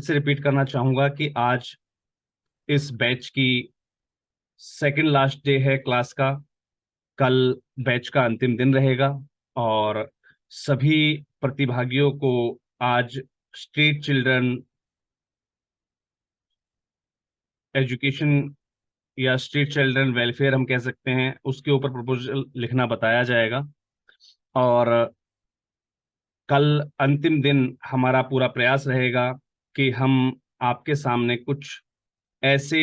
से रिपीट करना चाहूंगा कि आज इस बैच की सेकंड लास्ट डे है क्लास का। कल बैच का अंतिम दिन रहेगा और सभी प्रतिभागियों को आज स्ट्रीट चिल्ड्रन एजुकेशन या स्ट्रीट चिल्ड्रन वेलफेयर हम कह सकते हैं, उसके ऊपर प्रपोजल लिखना बताया जाएगा। और कल अंतिम दिन हमारा पूरा प्रयास रहेगा कि हम आपके सामने कुछ ऐसे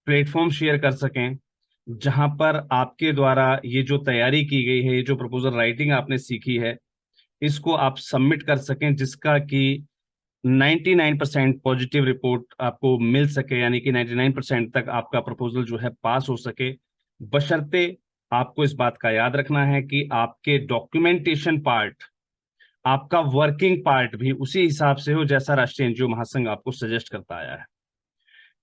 प्लेटफॉर्म शेयर कर सकें जहां पर आपके द्वारा ये जो तैयारी की गई है, ये जो प्रपोजल राइटिंग आपने सीखी है, इसको आप सबमिट कर सकें, जिसका कि 99% पॉजिटिव रिपोर्ट आपको मिल सके, यानी कि 99% तक आपका प्रपोजल जो है पास हो सके। बशर्ते आपको इस बात का याद रखना है कि आपके डॉक्यूमेंटेशन पार्ट, आपका वर्किंग पार्ट भी उसी हिसाब से हो जैसा राष्ट्रीय एनजीओ महासंघ आपको सजेस्ट करता आया है।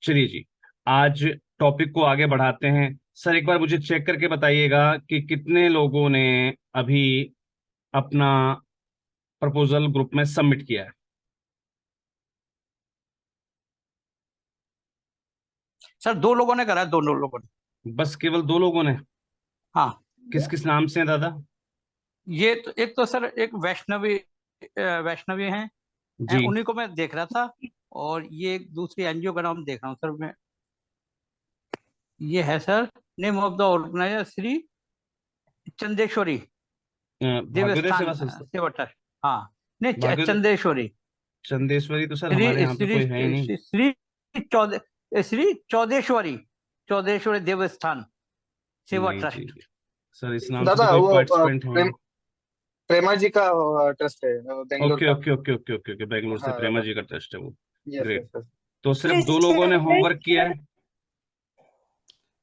चलिए जी, आज टॉपिक को आगे बढ़ाते हैं। सर, एक बार मुझे चेक करके बताइएगा कि कितने लोगों ने अभी अपना प्रपोजल ग्रुप में सबमिट किया है। सर 2 लोगों ने करा है, 2 लोगों ने। बस केवल 2 लोगों ने? हाँ। किस किस नाम से हैं दादा? ये तो एक तो सर एक वैष्णवी हैं, जी। उन्हीं को मैं देख रहा था। और ये एक दूसरी एनजीओ का नाम देख रहा हूँ सर मैं। ये है sir, name of the organiser Shri Chandeshwari Bhagyoday Devsthan Seva संस्था? सेवा ट्रस्ट। हाँ, नहीं भाग्योदय चंदेश्वरी। चंदेश्वरी तो सर श्री हमारे यहाँ पे श्री कोई है ही नहीं। श्री श्री चौदेश्वरी देवस्थान सेवा नहीं जी, ट्रस्ट। सर इस नाम से तो दादा कोई वो पार्टिसिपेंट है ही नहीं। प्रेमा जी का ट्रस्ट है बेंगलोर ओके का। Okay okay okay okay okay, Bangalore से हाँ प्रेमा दादा। जी का ट्रस्ट है वो। Yes great. Yes yes. तो सिर्फ 2 लोगों ने होमवर्क किया है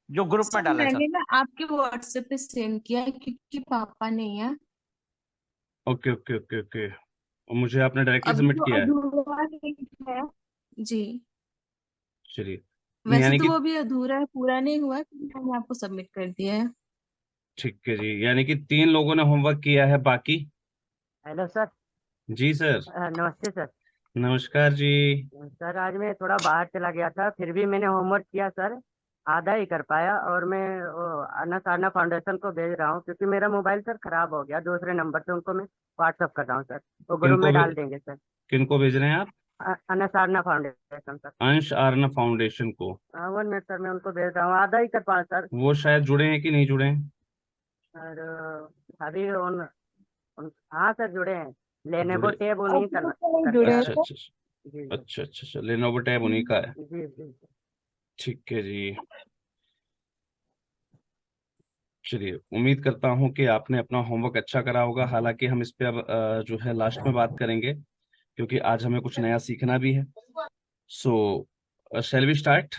जो ग्रुप में सर डाला है सर। मैंने ना आपके व्हाट्सएप पे सेंड किया है क्योंकि पापा नहीं है। ओके ओके ओके ओके, और मुझे आपने डायरेक्टली अभी सबमिट तो किया है? अधूरा है जी। चलिए, नहीं वैसे यानी तो कि वो अभी अधूरा है, पूरा नहीं हुआ है, मैंने आपको सबमिट कर दिया है। ठीक है जी, यानी कि 3 लोगों ने होमवर्क किया है, बाकी? Hello sir. जी सर। नमस्ते सर। नमस्कार जी। सर आज मैं थोड़ा बाहर चला गया था, फिर भी मैंने होमवर्क किया सर। आधा ही कर पाया और मैं अन्ना सारना फाउंडेशन को भेज रहा हूँ क्योंकि मेरा मोबाइल सर खराब हो गया, दूसरे नंबर से उनको मैं व्हाट्सअप कर रहा हूँ सर। वो ग्रुप किनको में डाल देंगे सर। किनको भेज रहे हैं आप? अन्ना सारना फाउंडेशन सर। अंश आरना फाउंडेशन को? 1 मिनट सर, मैं उनको भेज रहा हूँ, आधा ही कर पाया सर। वो शायद जुड़े हैं कि नहीं जुड़े हैं? और अभी हाँ सर जुड़े हैं। लेनेवो जुड़े? टैब उन्हीं अभी तो कर जुड़े दिया हैं अच्छा सर। तो। अच्छा जी जी अच्छा अच्छा अच्छा, लेनोवो टैब उन्हीं का है। जी जी। ठीक है जी। चलिए, उम्मीद करता हूं कि आपने अपना होमवर्क अच्छा करा होगा। हालांकि हम इस पे अब जो है लास्ट में बात करेंगे, क्योंकि आज हमें कुछ नया सीखना भी है। सो शैल वी स्टार्ट?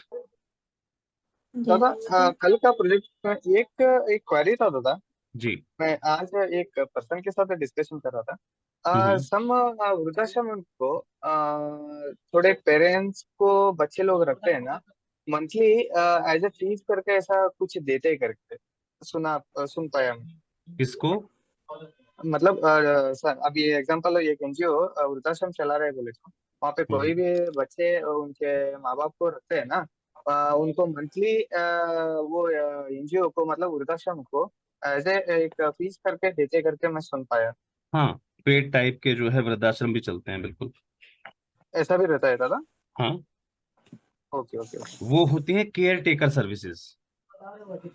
दादा यस कल का प्रोजेक्ट में एक एक क्वेरी था दादा। जी। मैं आज एक पर्सन के साथ डिस्कशन कर रहा था। हम्म। सम वृद्धाश्रम को थोड़े पेरेंट्स को बच्चे लोग रखते हैं ना, मंथली एज ए फीस करके ऐसा कुछ देते करके सुन पाया मैं। किसको? मतलब सर अभी एग्जांपल एक एनजीओ वृद्धाश्रम चला रहे बोले तो वहाँ पे कोई हम्म। भी बच्चे उनके माँ बाप को रखते हैं ना, उनको मंथली वो एनजीओ को मतलब वृद्धाश्रम को एज ए एक फीस करके देते करके मैं सुन पाया। हाँ, पेड टाइप के जो है वृद्धाश्रम भी चलते हैं, बिल्कुल। ऐसा भी रहता है दादा? हाँ, ओके ओके ओके। वो होती है केयर टेकर सर्विसेज।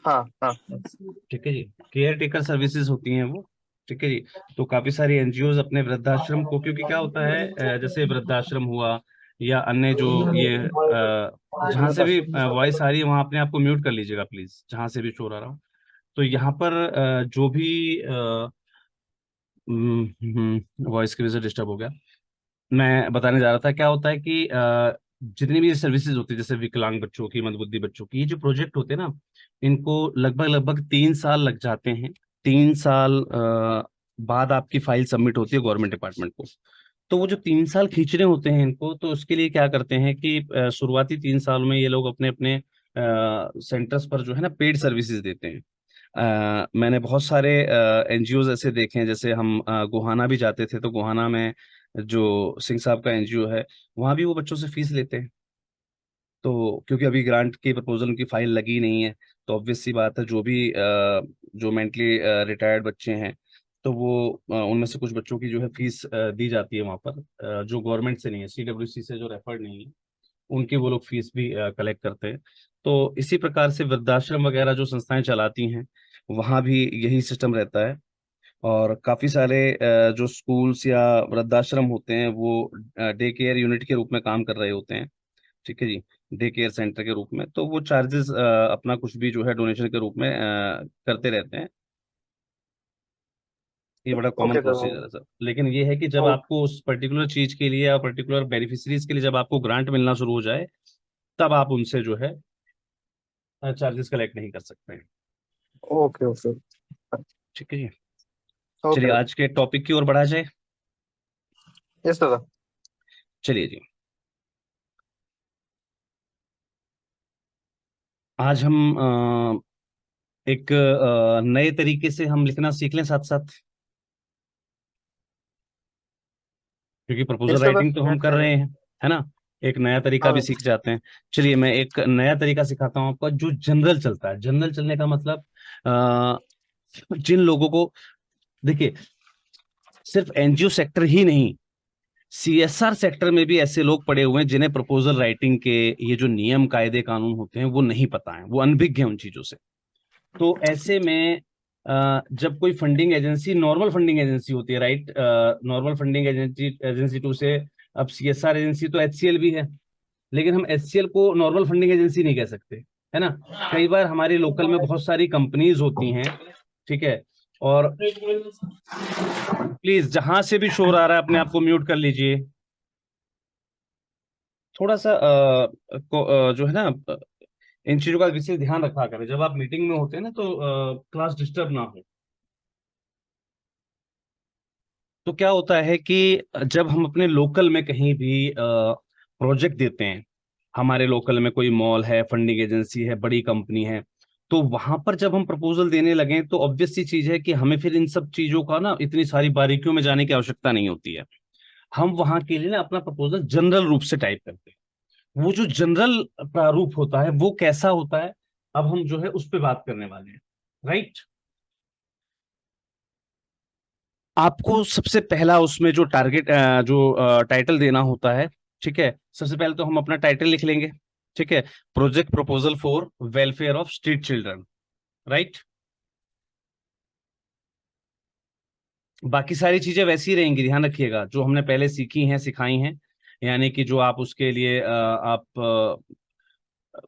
हाँ हाँ। ठीक है जी, केयर टेकर सर्विसेज होती हैं वो। ठीक है जी। तो काफी सारी एनजीओज अपने वृद्धाश्रम को, क्योंकि क्या होता है जैसे वृद्धाश्रम हुआ या अन्य जो ये जहां से भी वॉइस आ रही है वहां अपने आप को म्यूट कर लीजिएगा प्लीज, जहां से भी शोर आ रहा हो। तो यहाँ पर जो भी वॉइस की वजह से डिस्टर्ब हो गया, मैं बताने जा रहा था। क्या होता है कि जितनी भी सर्विसेज होती है, जैसे विकलांग बच्चों की, मंदबुद्धि बच्चों की, ये जो प्रोजेक्ट होते हैं ना, इनको लगभग लगभग 3 साल लग जाते हैं। 3 साल बाद आपकी फाइल सबमिट होती है गवर्नमेंट डिपार्टमेंट को। तो वो जो 3 साल खींचने होते हैं इनको, तो उसके लिए क्या करते हैं कि शुरुआती 3 साल में ये लोग अपने अपने सेंटर्स पर जो है ना पेड सर्विसेज देते हैं। मैंने बहुत सारे एनजीओज ऐसे देखे हैं, जैसे हम गोहाना भी जाते थे, तो गोहाना में जो सिंह साहब का एनजीओ है, वहाँ भी वो बच्चों से फीस लेते हैं। तो क्योंकि अभी ग्रांट की प्रपोजल की फाइल लगी नहीं है, तो ऑब्वियस सी बात है, जो भी जो मेंटली रिटायर्ड बच्चे हैं, तो वो उनमें से कुछ बच्चों की जो है फीस दी जाती है वहाँ पर, जो गवर्नमेंट से नहीं है, सीडब्ल्यूसी से जो रेफर्ड नहीं है, उनकी वो लोग फीस भी कलेक्ट करते हैं। तो इसी प्रकार से वृद्धाश्रम वगैरह जो संस्थाएं चलाती हैं, वहाँ भी यही सिस्टम रहता है। और काफी सारे जो स्कूल्स या वृद्धाश्रम होते हैं, वो डे केयर यूनिट के रूप में काम कर रहे होते हैं। ठीक है जी, डे केयर सेंटर के रूप में, तो वो चार्जेस अपना कुछ भी जो है डोनेशन के रूप में करते रहते हैं। ये बड़ा कॉमन ओके सर। प्रोसीजर है सर। लेकिन ये है कि जब ओके। आपको उस पर्टिकुलर चीज के लिए या पर्टिकुलर बेनिफिशरीज के लिए जब आपको ग्रांट मिलना शुरू हो जाए, तब आप उनसे जो है चार्जेस कलेक्ट नहीं कर सकते हैं। ओके। ओके। ठीक है जी। चलिए ओके। आज के टॉपिक की ओर बढ़ा जाए। यस दादा। चलिए जी, आज हम एक नए तरीके से हम लिखना सीख लें साथ साथ, क्योंकि प्रपोजल यस दादा। राइटिंग तो हम यस कर सर। रहे हैं, है ना। एक नया तरीका भी हाँ। सीख जाते हैं। चलिए मैं एक नया तरीका सिखाता हूँ आपको, जो जनरल चलता है। जनरल चलने का मतलब जिन लोगों को, देखिए, सिर्फ एनजीओ सेक्टर ही नहीं, सीएसआर सेक्टर में भी ऐसे लोग पड़े हुए हैं जिन्हें प्रपोजल राइटिंग के ये जो नियम कायदे कानून होते हैं वो नहीं पता है, वो अनभिज्ञ हैं उन चीजों से। तो ऐसे में जब कोई funding agency, normal funding agency होती है, right, normal funding agency agency two से, अब सीएसआर एजेंसी तो एचसीएल भी है, लेकिन हम एचसीएल को नॉर्मल फंडिंग एजेंसी नहीं कह सकते, है ना। कई बार हमारे लोकल में बहुत सारी कंपनीज होती हैं, ठीक है। और प्लीज जहां से भी शोर आ रहा है अपने आप को म्यूट कर लीजिए। थोड़ा सा जो है ना, इन चीजों का विशेष ध्यान रखा करें जब आप मीटिंग में होते हैं ना, तो क्लास डिस्टर्ब ना हो। तो क्या होता है कि जब हम अपने लोकल में कहीं भी प्रोजेक्ट देते हैं, हमारे लोकल में कोई मॉल है, फंडिंग एजेंसी है, बड़ी कंपनी है, तो वहां पर जब हम प्रपोजल देने लगे, तो ऑब्वियस सी चीज है कि हमें फिर इन सब चीजों का ना इतनी सारी बारीकियों में जाने की आवश्यकता नहीं होती है। हम वहां के लिए ना अपना प्रपोजल जनरल रूप से टाइप करते हैं। वो जो जनरल प्रारूप होता है वो कैसा होता है, अब हम जो है उस पर बात करने वाले हैं, राइट। आपको सबसे पहला उसमें जो टारगेट, जो टाइटल देना होता है, ठीक है। सबसे पहले तो हम अपना टाइटल लिख लेंगे, ठीक है। Project proposal for welfare of street children, right. बाकी सारी चीजें वैसी ही रहेंगी, ध्यान रखिएगा, जो हमने पहले सीखी हैं, सिखाई हैं। यानी कि जो आप उसके लिए आप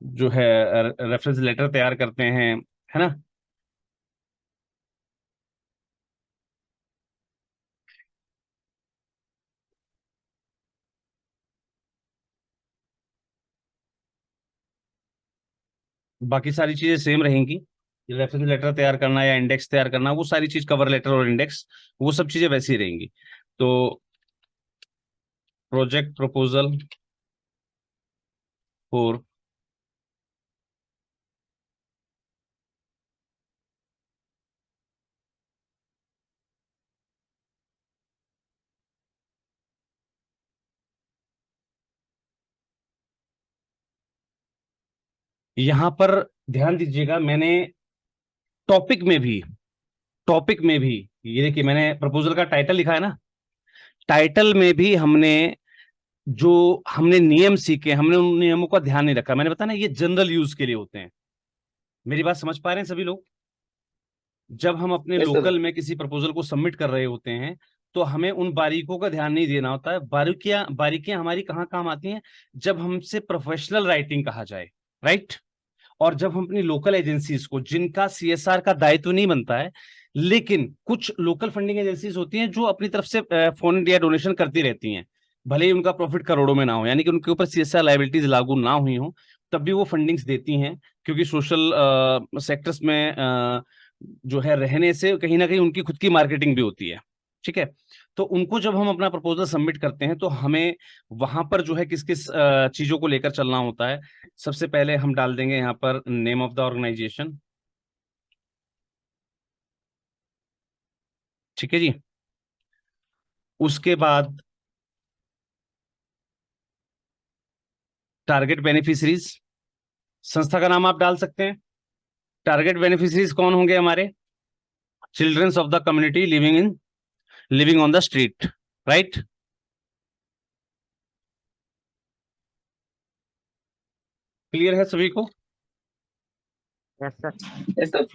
जो है रेफरेंस लेटर तैयार करते हैं, है ना। बाकी सारी चीजें सेम रहेंगी। रेफरेंस लेटर तैयार करना या इंडेक्स तैयार करना, वो सारी चीज, कवर लेटर और इंडेक्स, वो सब चीजें वैसी ही रहेंगी। तो प्रोजेक्ट प्रपोजल फॉर, यहां पर ध्यान दीजिएगा, मैंने टॉपिक में भी, टॉपिक में भी, ये देखिए मैंने प्रपोजल का टाइटल लिखा है ना, टाइटल में भी हमने जो हमने नियम सीखे, हमने उन नियमों का ध्यान नहीं रखा। मैंने बताया ना, ये जनरल यूज के लिए होते हैं। मेरी बात समझ पा रहे हैं सभी लोग। जब हम अपने यस दादा। लोकल में किसी प्रपोजल को सबमिट कर रहे होते हैं, तो हमें उन बारीकों का ध्यान नहीं देना होता है। बारीकियां बारीकियां हमारी कहाँ काम आती हैं, जब हमसे प्रोफेशनल राइटिंग कहा जाए, राइट। और जब हम अपनी लोकल एजेंसीज को, जिनका सीएसआर का दायित्व नहीं बनता है, लेकिन कुछ लोकल फंडिंग एजेंसीज होती हैं जो अपनी तरफ से फंड या डोनेशन करती रहती हैं, भले ही उनका प्रॉफिट करोड़ों में ना हो, यानी कि उनके ऊपर सीएसआर लायबिलिटीज लागू ना हुई हो, तब भी वो फंडिंग्स देती हैं। क्योंकि सोशल सेक्टर्स में जो है रहने से कहीं ना कहीं उनकी खुद की मार्केटिंग भी होती है, ठीक है। तो उनको जब हम अपना प्रपोजल सबमिट करते हैं, तो हमें वहां पर जो है किस किस चीजों को लेकर चलना होता है। सबसे पहले हम डाल देंगे यहाँ पर नेम ऑफ द ऑर्गेनाइजेशन, ठीक है जी। उसके बाद टारगेट बेनिफिशरीज, संस्था का नाम आप डाल सकते हैं। टारगेट बेनिफिशरीज कौन होंगे हमारे? Childrens of the community living on the street, right. Clear है सभी को? Yes sir. Yes sir.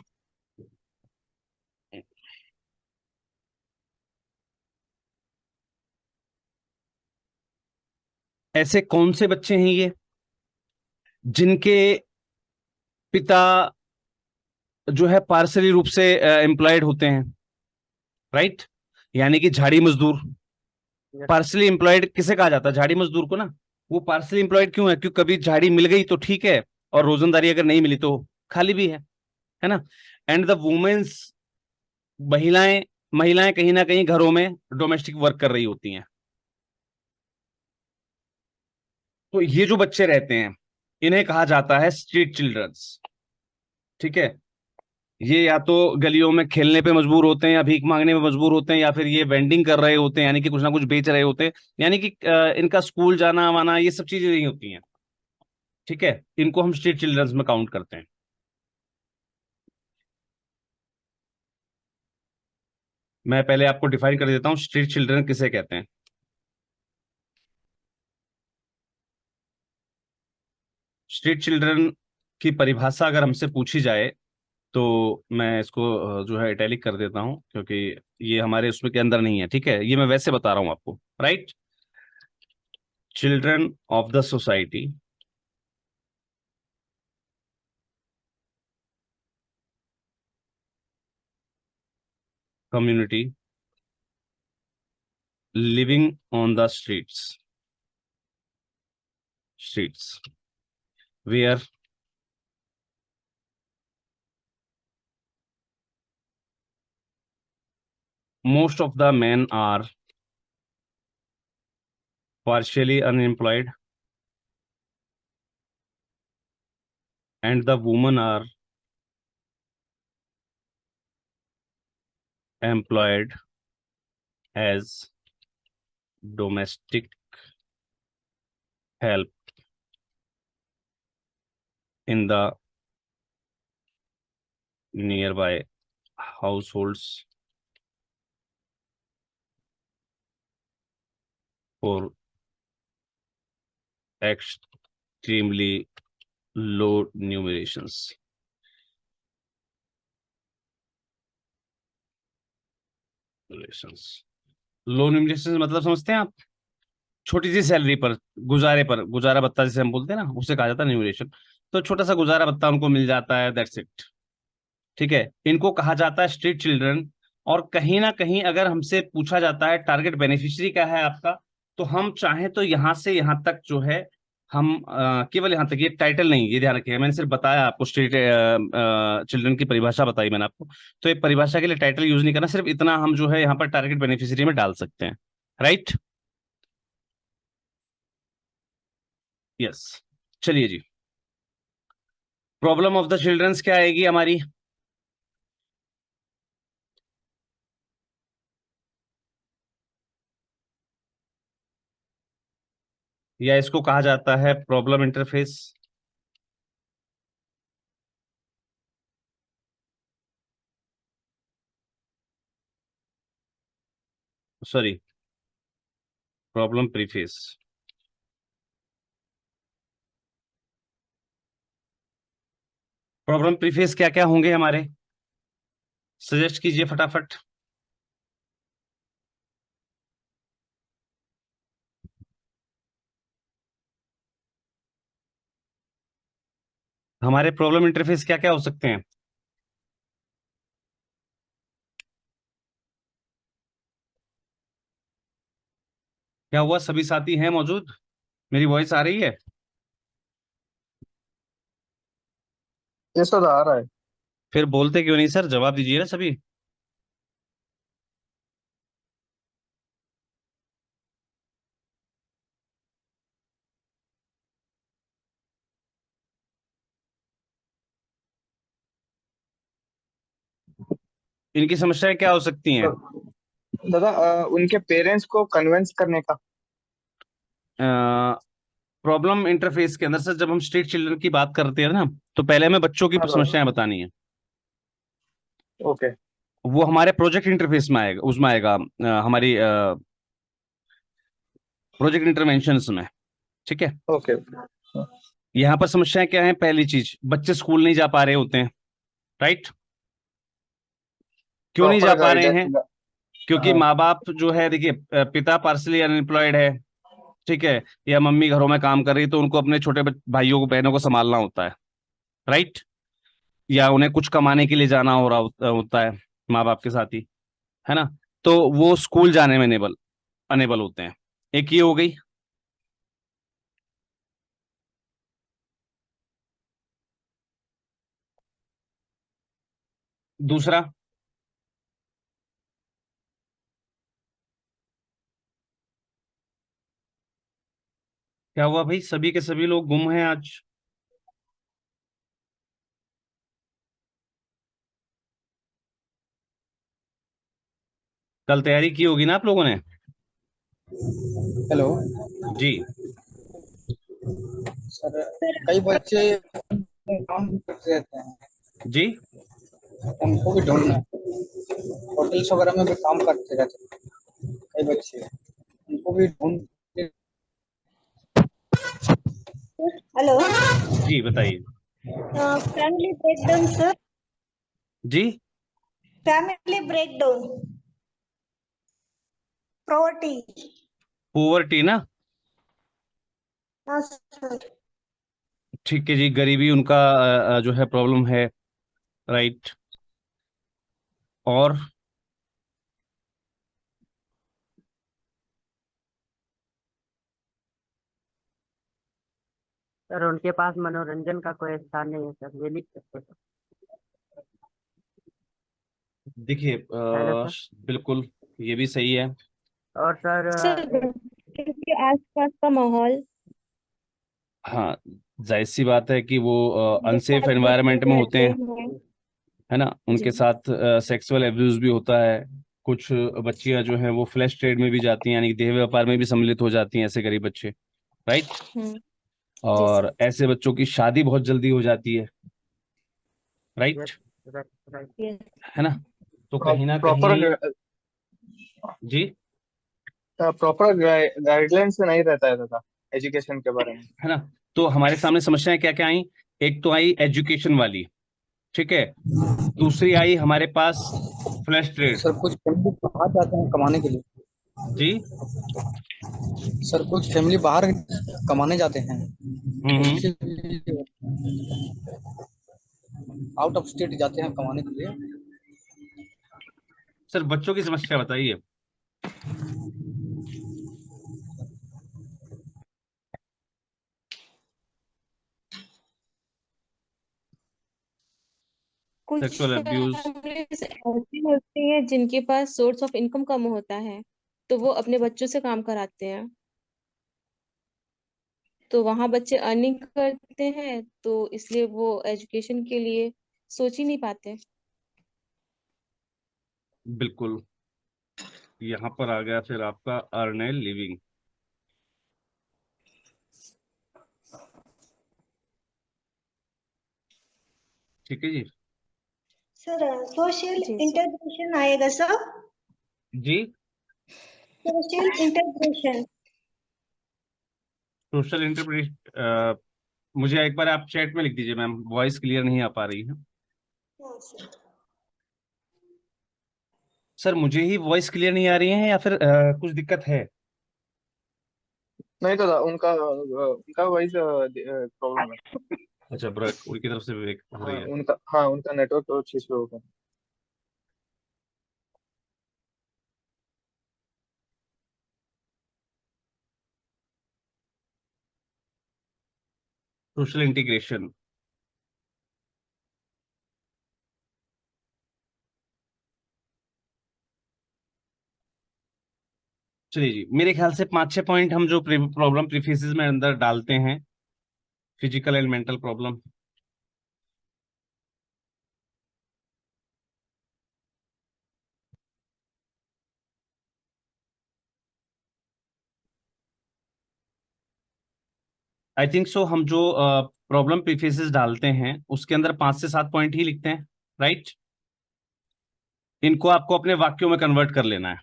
ऐसे कौन से बच्चे हैं ये जिनके पिता जो है पार्सली रूप से एम्प्लॉयड होते हैं, राइट? यानी कि झाड़ी मजदूर। यस पार्सली एम्प्लॉयड किसे कहा जाता है? झाड़ी मजदूर को ना। वो पार्सली एम्प्लॉयड क्यों है? क्योंकि कभी झाड़ी मिल गई तो ठीक है, और रोजंदारी अगर नहीं मिली तो खाली भी है ना। एंड द वुमेन्स, महिलाएं महिलाएं कहीं ना कहीं घरों में डोमेस्टिक वर्क कर रही होती हैं। तो ये जो बच्चे रहते हैं इन्हें कहा जाता है स्ट्रीट चिल्ड्रंस, ठीक है। ये या तो गलियों में खेलने पे मजबूर होते हैं, या भीख मांगने में मजबूर होते हैं, या फिर ये वेंडिंग कर रहे होते हैं, यानी कि कुछ ना कुछ बेच रहे होते हैं। यानी कि इनका स्कूल जाना वाना ये सब चीजें नहीं होती हैं, ठीक है। इनको हम स्ट्रीट चिल्ड्रंस में काउंट करते हैं। मैं पहले आपको डिफाइन कर देता हूं स्ट्रीट चिल्ड्रन किसे कहते हैं। स्ट्रीट चिल्ड्रन की परिभाषा अगर हमसे पूछी जाए तो मैं इसको जो है इटैलिक कर देता हूं, क्योंकि ये हमारे उसमें के अंदर नहीं है, ठीक है। ये मैं वैसे बता रहा हूं आपको, right. Children of the society community living on the streets where most of the men are partially unemployed and the women are employed as domestic help in the nearby households for extremely low numerations. Low numeration मतलब समझते हैं आप? छोटी सी salary पर, गुजारा भत्ता जिसे हम बोलते हैं ना, उसे कहा जाता है न्यूमरेशन। तो छोटा सा गुजारा भत्ता उनको मिल जाता है, दैट्स इट, ठीक है। इनको कहा जाता है स्ट्रीट चिल्ड्रन। और कहीं ना कहीं अगर हमसे पूछा जाता है टारगेट बेनिफिशियरी क्या है आपका, तो हम चाहें तो यहां से यहां तक जो है हम केवल यहां तक, ये टाइटल नहीं, ये ध्यान रखिए, मैंने सिर्फ बताया आपको स्ट्रीट चिल्ड्रन की परिभाषा बताई मैंने आपको। तो ये परिभाषा के लिए टाइटल यूज नहीं करना, सिर्फ इतना हम जो है यहाँ पर टारगेट बेनिफिशियरी में डाल सकते हैं, राइट। यस, चलिए जी। प्रॉब्लम ऑफ द चिल्ड्रंस क्या आएगी हमारी? या इसको कहा जाता है problem interface. Sorry, problem preface. Problem preface क्या क्या होंगे हमारे? सजेस्ट कीजिए फटाफट। हमारे प्रॉब्लम इंटरफेस क्या क्या हो सकते हैं? क्या हुआ, सभी साथी हैं मौजूद? मेरी वॉइस आ रही है? ये सर आ रहा है। फिर बोलते क्यों नहीं सर? जवाब दीजिए ना सभी। इनकी समस्याएं क्या हो सकती हैं? दादा उनके पेरेंट्स को कन्विंस करने का। प्रॉब्लम इंटरफेस के अंदर सर जब हम स्ट्रीट चिल्ड्रन की बात करते हैं ना, तो पहले हमें बच्चों की हाँ सर। समस्याएं बतानी है। ओके वो हमारे प्रोजेक्ट इंटरफेस में आएगा, उसमें आएगा हमारी प्रोजेक्ट इंटरवेंशंस में। ठीक है। ओके। यहाँ पर समस्याएं क्या है? पहली चीज, बच्चे स्कूल नहीं जा पा रहे होते हैं। राइट। क्यों नहीं प्रॉपर जा पा रहे हैं? गाइडेंस। क्योंकि हाँ। माँ बाप जो है, देखिए, पिता पार्सली अनएम्प्लॉयड है। ठीक है। या मम्मी घरों में काम कर रही है, तो उनको अपने छोटे भाइयों को, बहनों को संभालना होता है। राइट। या उन्हें कुछ कमाने के लिए जाना हो रहा होता है माँ बाप के साथ ही, है ना। तो वो स्कूल जाने में अनेबल अनेबल होते हैं। एक ये हो गई। दूसरा, क्या हुआ भाई? सभी के सभी लोग गुम हैं आज। कल तैयारी की होगी ना आप लोगों ने? हेलो जी। सर, कई बच्चे काम करते रहते हैं, जी। उनको भी ढूंढना है। होटल्स वगैरह में भी काम करते रहते हैं कई बच्चे, उनको भी ढूंढ। हेलो। जी बताइए। Family breakdown sir. जी। Family breakdown, property. पोवर्टी ना? हाँ सर। ठीक है जी, गरीबी उनका जो है प्रॉब्लम है। राइट। और सर उनके पास मनोरंजन का कोई स्थान नहीं है सर, ये लिख सकते हैं। देखिए, हेलो सर। बिल्कुल ये भी सही है। और सर सर बच्चों के आसपास का माहौल, हाँ, जाहिर सी बात है कि वो जो अनसेफ सारे बच्चे एनवायरनमेंट में होते रहते हैं, हैं। है ना। जी। उनके साथ सेक्सुअल एब्यूज भी होता है। कुछ बच्चियां जो हैं वो फ्लैश ट्रेड में भी जाती हैं, यानी कि देह व्यापार में भी सम्मिलित हो जाती हैं, ऐसे गरीब बच्चे। राइट। हम्म। जी और सर। ऐसे बच्चों की शादी बहुत जल्दी हो जाती है। Yes. Right. Right right. Yes. है ना। तो कहीं ना प्रॉपर कहीं। जी। प्रॉपर गाइडलाइंस नहीं रहता है दादा एजुकेशन के बारे में। है ना। तो हमारे सामने समस्याएं क्या क्या आई? एक तो आई एजुकेशन वाली। ठीक है। दूसरी आई हमारे पास फ्लैश ट्रेड। सर कुछ फैमिली बाहर जाते हैं कमाने के लिए। जी। सर कुछ फैमिली बाहर कमाने जाते हैं, हम्म। उनके लिए आउट ऑफ स्टेट जाते हैं कमाने के लिए। सर बच्चों की समस्या बताइए। कुछ सेक्सुअल एब्यूज। फैमिलीज ऐसी होती हैं जिनके पास सोर्स ऑफ इनकम कम होता है, तो वो अपने बच्चों से काम कराते हैं। तो वहां बच्चे अर्निंग करते हैं, तो इसलिए वो एजुकेशन के लिए सोच ही नहीं पाते। बिल्कुल। यहाँ पर आ गया फिर आपका अर्न ए लिविंग। ठीक है जी। सर सोशल जी सर। इंटीग्रेशन आएगा सर। जी। Social integration. सोशल इंटरप्रिट मुझे एक बार आप चैट में लिख दीजिए मैम, वॉइस क्लियर नहीं आ पा रही है। हाँ सर। सर मुझे ही वॉइस क्लियर नहीं आ रही है, या फिर कुछ दिक्कत है? नहीं दादा, उनका उनका वही प्रॉब्लम है। अच्छा, ब्रेक उनकी तरफ से ब्रेक हो रही है। हाँ उनका नेटवर्क तो अच्छी से होगा। Social integration. चलिए जी, मेरे ख्याल से 5-6 पॉइंट हम जो प्रॉब्लम प्रीफेसेस में अंदर डालते हैं, physical and mental problem. I think सो हम जो प्रॉब्लम प्रीफेसेस डालते हैं उसके अंदर 5 से 7 पॉइंट ही लिखते हैं, राइट? इनको आपको अपने वाक्यों में कन्वर्ट कर लेना है।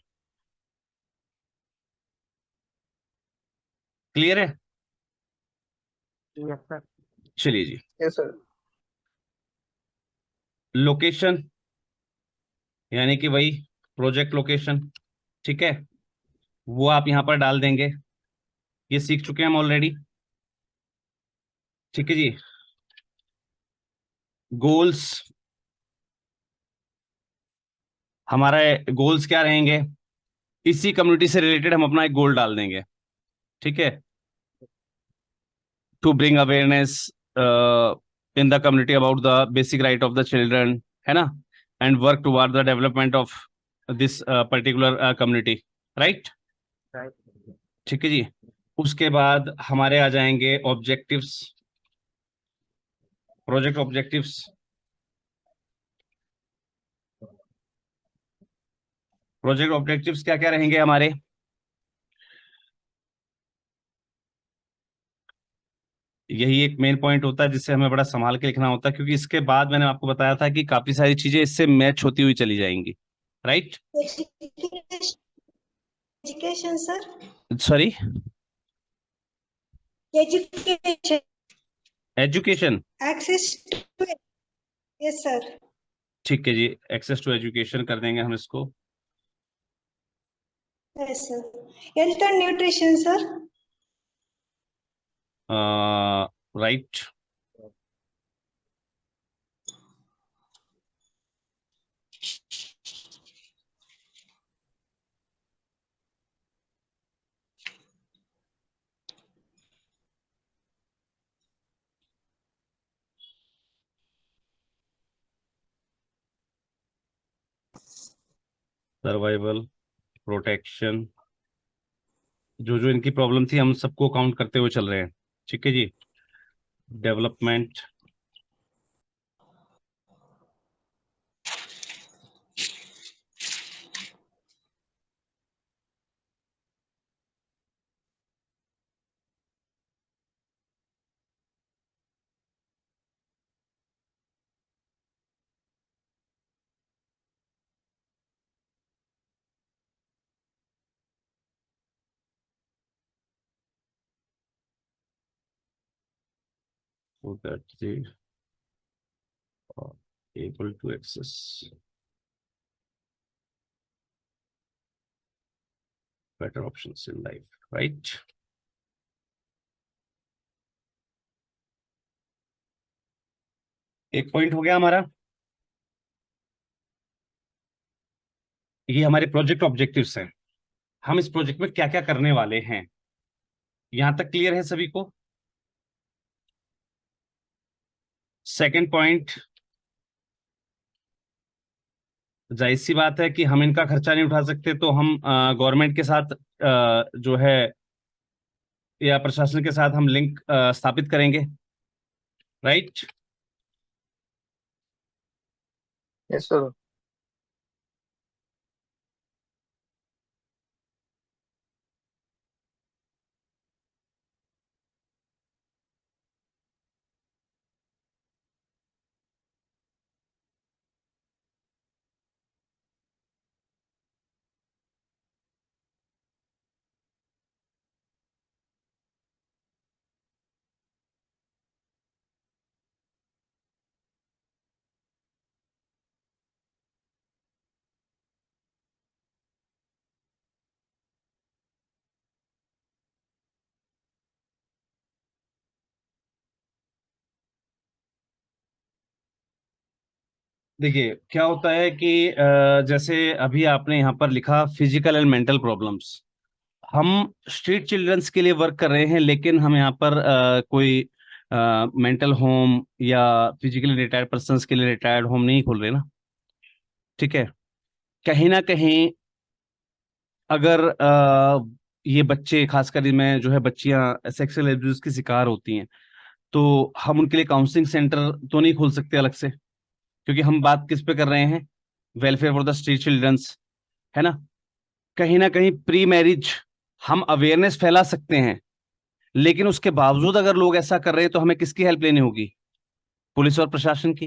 क्लियर है? Yes sir. चलिए जी। Yes sir. लोकेशन यानी कि वही प्रोजेक्ट लोकेशन, ठीक है, वो आप यहां पर डाल देंगे। ये सीख चुके हैं हम ऑलरेडी, ठीक है जी। गोल्स, हमारा गोल्स क्या रहेंगे? इसी कम्युनिटी से रिलेटेड हम अपना एक गोल डाल देंगे, ठीक है। To bring awareness in the community about the basic right of the children, है ना, and work toward the development of this particular community, right? Right. ठीक है जी। उसके बाद हमारे आ जाएंगे objectives, project objectives. Project objectives क्या क्या रहेंगे हमारे? यही एक मेन पॉइंट होता है जिससे हमें बड़ा संभाल के लिखना होता है, क्योंकि इसके बाद मैंने आपको बताया था कि काफी सारी चीजें इससे मैच होती हुई चली जाएंगी, right? Education sir, sorry, education, education, access to, yes sir, ठीक है जी। एक्सेस टू एजुकेशन कर देंगे हम इसको। Yes sir. Health and nutrition sir, right. Survival, protection, जो जो इनकी प्रॉब्लम थी हम सबको काउंट करते हुए चल रहे हैं, ठीक है जी। Development, so that they are able to access better options in life, right? एक पॉइंट हो गया हमारा। ये हमारे प्रोजेक्ट ऑब्जेक्टिव्स हैं, हम इस प्रोजेक्ट में क्या क्या करने वाले हैं। यहां तक क्लियर है सभी को? सेकंड पॉइंट, जाहिर सी बात है कि हम इनका खर्चा नहीं उठा सकते, तो हम गवर्नमेंट के साथ जो है या प्रशासन के साथ हम लिंक स्थापित करेंगे, राइट? Yes sir. देखिए क्या होता है कि जैसे अभी आपने यहाँ पर लिखा फिजिकल एंड मेंटल प्रॉब्लम्स, हम स्ट्रीट चिल्ड्रंस के लिए वर्क कर रहे हैं, लेकिन हम यहाँ पर कोई मेंटल होम या फिजिकली रिटायर्ड पर्सन्स के लिए रिटायर्ड होम नहीं खोल रहे ना, ठीक है। कहीं ना कहीं अगर ये बच्चे, खासकर में जो है बच्चियां सेक्सुअल एब्यूज की शिकार होती हैं, तो हम उनके लिए काउंसलिंग सेंटर तो नहीं खोल सकते अलग से, क्योंकि हम बात किस पे कर रहे हैं? Welfare for the street childrens, है ना। कहीं प्री मैरिज हम अवेयरनेस फैला सकते हैं, लेकिन उसके बावजूद अगर लोग ऐसा कर रहे हैं तो हमें किसकी हेल्प लेनी होगी? पुलिस और प्रशासन की,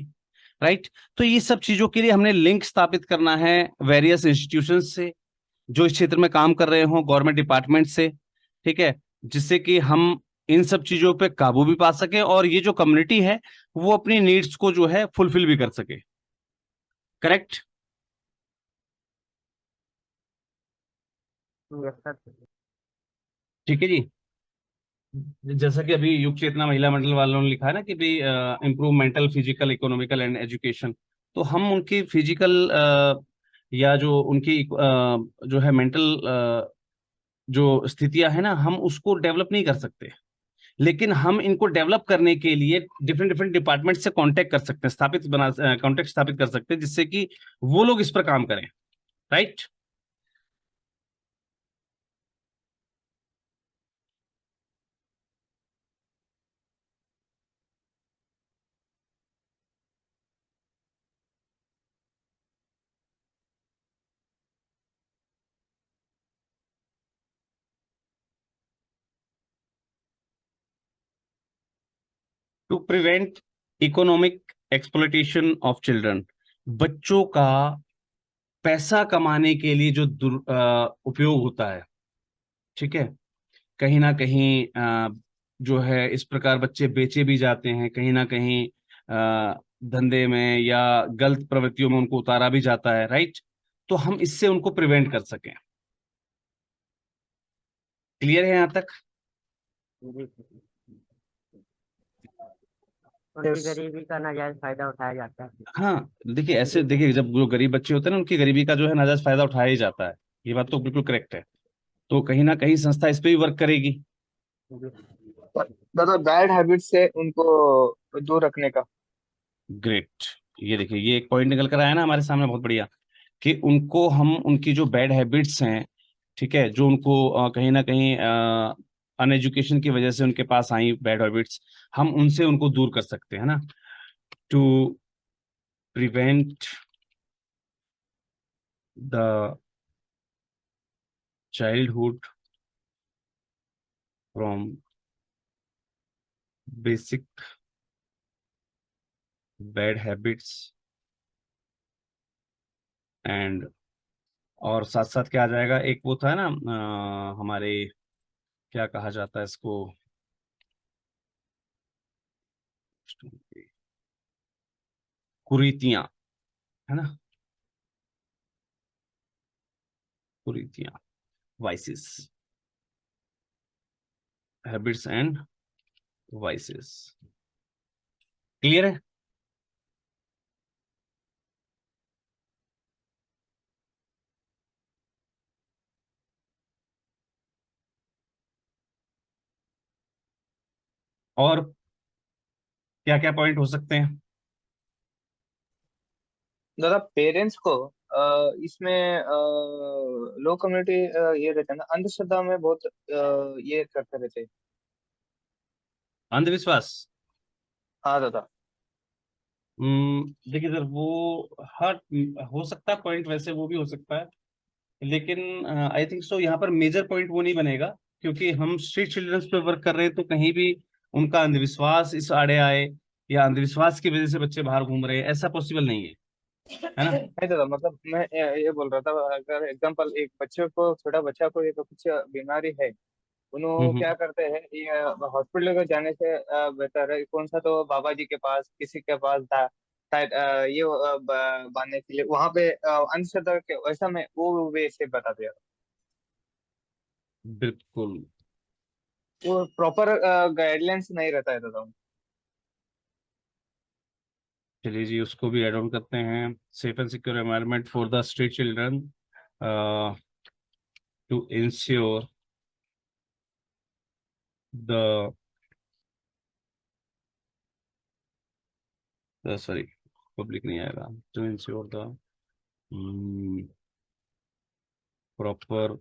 राइट? तो ये सब चीजों के लिए हमने लिंक स्थापित करना है वेरियस इंस्टीट्यूशन से जो इस क्षेत्र में काम कर रहे हों, गवर्नमेंट डिपार्टमेंट से, ठीक है, जिससे कि हम इन सब चीजों पे काबू भी पा सके और ये जो कम्युनिटी है वो अपनी नीड्स को जो है फुलफिल भी कर सके। करेक्ट? Yes sir. ठीक है जी। जैसा कि अभी युग चेतना महिला मंडल वालों ने लिखा है ना कि भाई improve mental, physical, economical and education, तो हम उनकी फिजिकल या जो उनकी जो है मेंटल जो स्थितियां है ना, हम उसको डेवलप नहीं कर सकते, लेकिन हम इनको डेवलप करने के लिए डिफरेंट डिफरेंट डिपार्टमेंट से कांटेक्ट कर सकते हैं, कांटेक्ट स्थापित कर सकते हैं, जिससे कि वो लोग इस पर काम करें। Right? To prevent economic exploitation of children, बच्चों का पैसा कमाने के लिए जो उपयोग होता है, ठीक है, कहीं ना कहीं जो है इस प्रकार बच्चे बेचे भी जाते हैं, कहीं ना कहीं धंधे में या गलत प्रवृत्तियों में उनको उतारा भी जाता है, राइट? तो हम इससे उनको प्रिवेंट कर सकें। क्लियर है यहाँ तक? जी सर। उनकी यस गरीबी का नाजायज फायदा उठाया जाता है। हाँ, देखिए ऐसे, देखिए जब जो गरीब बच्चे होते हैं ना, उनकी गरीबी का जो है नाजायज फायदा उठाया ही जाता है, ये बात तो बिल्कुल करेक्ट है। तो कहीं ना कहीं संस्था इस पे भी वर्क करेगी। जी। दादा, बैड हैबिट से उनको दूर रखने का। ग्रेट। ये देखिए, ये एक पॉइंट निकल कर आया ना हमारे सामने, बहुत बढ़िया, कि उनको हम उनकी जो बैड हैबिट्स हैं, ठीक है, जो उनको कहीं ना कहीं अनएजुकेशन की वजह से उनके पास आई बैड हैबिट्स, हम उनसे उनको दूर कर सकते हैं ना, to prevent the childhood from basic bad habits and, और साथ साथ क्या आ जाएगा, एक वो था ना हमारे, क्या कहा जाता है इसको, कुरीतियां, है ना, कुरीतियां, vices, habits and vices. Clear है? और क्या क्या पॉइंट हो सकते हैं? दादा, पेरेंट्स को इसमें लो कम्युनिटी ये रहता है ना, अंधश्रद्धा में बहुत ये करते रहते हैं। अंधविश्वास? हाँ दादा। देखिए सर, वो हर हो सकता है पॉइंट, वैसे वो भी हो सकता है, लेकिन आई थिंक सो यहाँ पर मेजर पॉइंट वो नहीं बनेगा, क्योंकि हम स्ट्रीट चिल्ड्रंस पे वर्क कर रहे हैं, तो कहीं भी उनका अंधविश्वास इस आड़े आए या अंधविश्वास की वजह से बच्चे बाहर घूम रहे हैं, ऐसा पॉसिबल नहीं है ना? नहीं दादा, मतलब मैं ये बोल रहा था, अगर एग्जांपल एक बच्चे को, छोटा बच्चा को एक कुछ बीमारी है, उन्होंने हम्म। क्या करते हैं, ये हॉस्पिटल को जाने से बेहतर है कौन सा, तो बाबा जी के पास, किसी के पास शायद ये बांधने के लिए वहां पे अंधश्रद्धा के वैसा मैं वो वे से बता दिया। बिल्कुल। वो प्रॉपर गाइडलाइंस नहीं रहता है दादा। चलिए जी, उसको भी एड ऑन करते हैं, safe and secure environment for the street children to ensure the sorry, public नहीं आएगा, to ensure the proper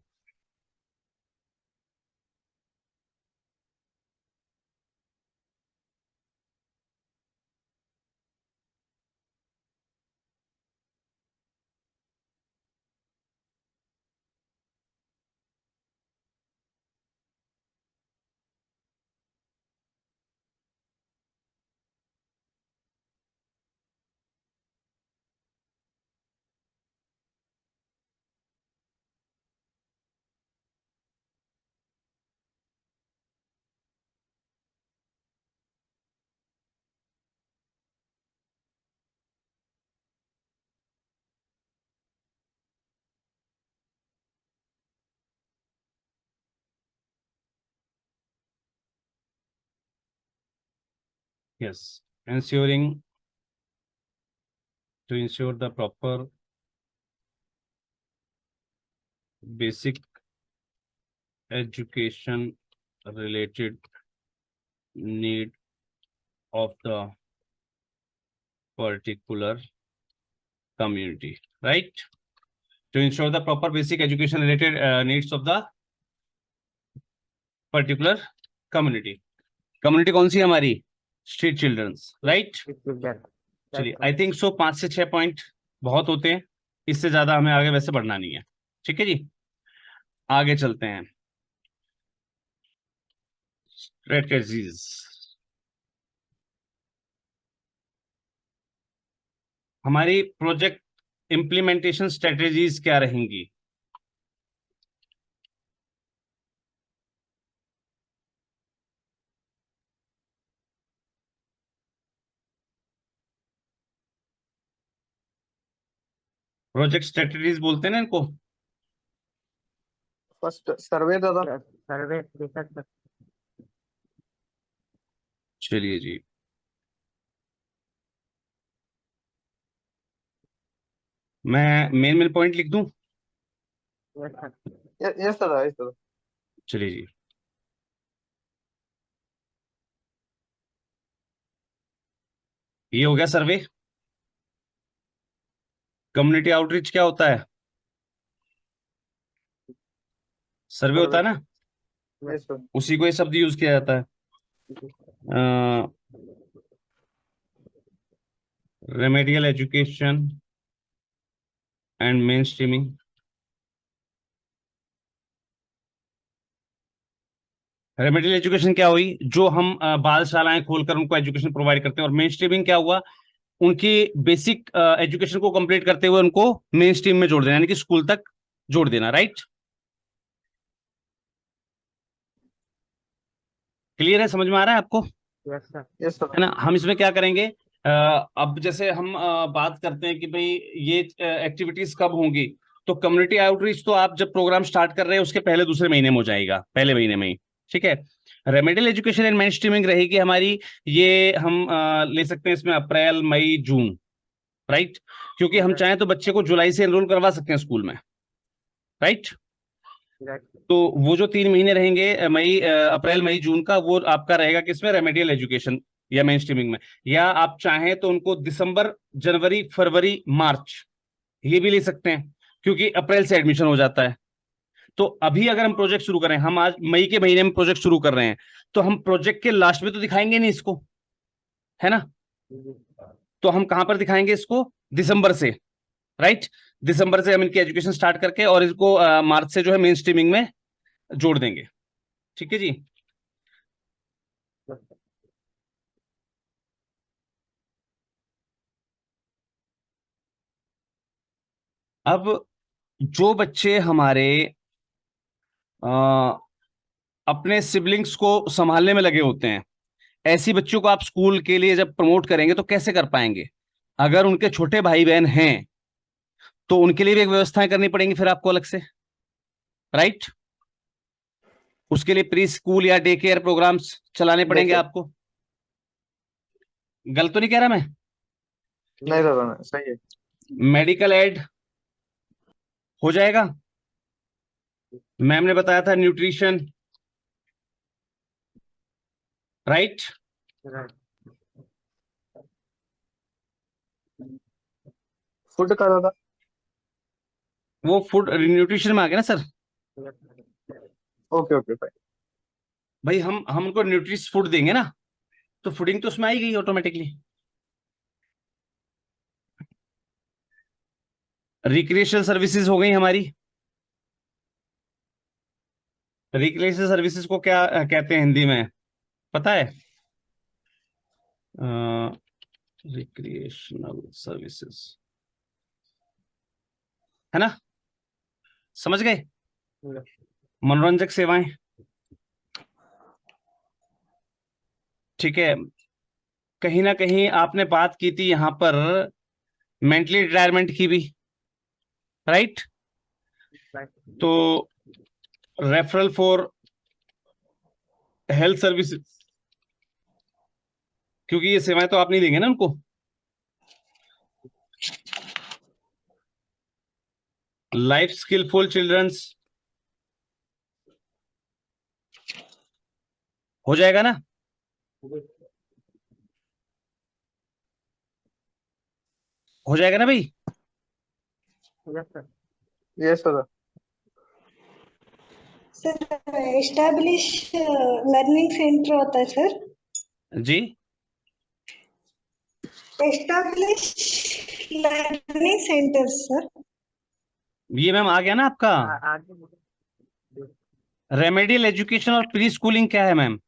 yes, ensuring to ensure the proper basic education related need of the particular community, right? To ensure the proper basic education related needs of the particular community. Community कौन सी है हमारी? Street childrens, right? चलिए, I think सो 5 से 6 point बहुत होते हैं, इससे ज्यादा हमें आगे वैसे बढ़ना नहीं है। ठीक है जी, आगे चलते हैं। स्ट्रेटजीज, हमारी प्रोजेक्ट इंप्लीमेंटेशन स्ट्रेटजीज क्या रहेंगी? प्रोजेक्ट स्ट्रेटजीज बोलते हैं ना इनको। फर्स्ट सर्वे दादा। सर्वे। चलिए जी, मैं मेन मेन पॉइंट लिख दूं? यस दादा, यस दादा। चलिए जी, ये हो गया सर्वे। कम्युनिटी आउटरीच क्या होता है? सर्वे होता है ना, यस सर। उसी को ये शब्द यूज किया जाता है। Remedial education and main streaming. Remedial education क्या हुई? जो हम बालशालाएं खोलकर उनको एजुकेशन प्रोवाइड करते हैं। और मेन स्ट्रीमिंग क्या हुआ? उनकी बेसिक एजुकेशन को कंप्लीट करते हुए उनको मेन स्ट्रीम में जोड़ देना, यानी कि स्कूल तक जोड़ देना, राइट? क्लियर है? समझ में आ रहा है आपको? Yes sir. यस है सर। ना? हम इसमें क्या करेंगे, अब जैसे हम बात करते हैं कि भाई ये एक्टिविटीज कब होंगी, तो कम्युनिटी आउटरीच तो आप जब प्रोग्राम स्टार्ट कर रहे हैं उसके पहले दूसरे महीने में हो जाएगा, पहले महीने में ही। ठीक है। Remedial education and main streaming रहेगी हमारी, ये हम ले सकते हैं इसमें अप्रैल मई जून, राइट? क्योंकि हम चाहें तो बच्चे को जुलाई से एनरोल करवा सकते हैं स्कूल में, राइट? तो वो जो 3 महीने रहेंगे, मई अप्रैल मई जून का, वो आपका रहेगा किसमें? रेमेडियल एजुकेशन या मेन स्ट्रीमिंग में। या आप चाहें तो उनको दिसंबर जनवरी फरवरी मार्च ये भी ले सकते हैं, क्योंकि अप्रैल से एडमिशन हो जाता है। तो अभी अगर हम प्रोजेक्ट शुरू करें, हम आज मई के महीने में प्रोजेक्ट शुरू कर रहे हैं, तो हम प्रोजेक्ट के लास्ट में तो दिखाएंगे नहीं इसको, है ना? तो हम कहां पर दिखाएंगे इसको? दिसंबर से, राइट? दिसंबर से हम इनकी एजुकेशन स्टार्ट करके और इसको मार्च से जो है मेन स्ट्रीमिंग में जोड़ देंगे। ठीक है जी। अब जो बच्चे हमारे अपने सिबलिंग्स को संभालने में लगे होते हैं, ऐसी बच्चों को आप स्कूल के लिए जब प्रमोट करेंगे तो कैसे कर पाएंगे? अगर उनके छोटे भाई बहन हैं तो उनके लिए भी एक व्यवस्थाएं करनी पड़ेंगी फिर आपको अलग से, राइट? उसके लिए प्री स्कूल या डे केयर प्रोग्राम्स चलाने पड़ेंगे आपको। गलत तो नहीं कह रहा मैं? नहीं दादा, सही है। मेडिकल एड हो जाएगा। मैम ने बताया था न्यूट्रिशन, राइट? फूड का दादा। वो फूड न्यूट्रिशन में आ गया ना सर। Okay okay, fine. भाई हम उनको न्यूट्रिश फूड देंगे ना, तो फूडिंग तो उसमें आई गई ऑटोमेटिकली। रिक्रिएशनल सर्विसेज हो गई हमारी। रिक्रिएशनल सर्विसेज को क्या कहते हैं हिंदी में, पता है? रिक्रिएशनल सर्विसेज, है ना? समझ गए? मनोरंजक सेवाएं। ठीक है। कहीं ना कहीं आपने बात की थी यहां पर मेंटली रिटायरमेंट की भी, राइट? तो रेफरल फॉर हेल्थ सर्विसेज क्योंकि ये सेवाएं तो आप नहीं देंगे ना उनको। लाइफ स्किलफुल चिल्ड्रंस हो जाएगा ना? हो जाएगा ना भाई? Yes sir. Yes sir. Sir establish learning centre होता है सर। जी, एस्टैब्लिश लर्निंग सेंटर सर। ये मैम आ गया ना आपका। आगे। रेमेडियल एजुकेशन और प्री स्कूलिंग क्या है मैम?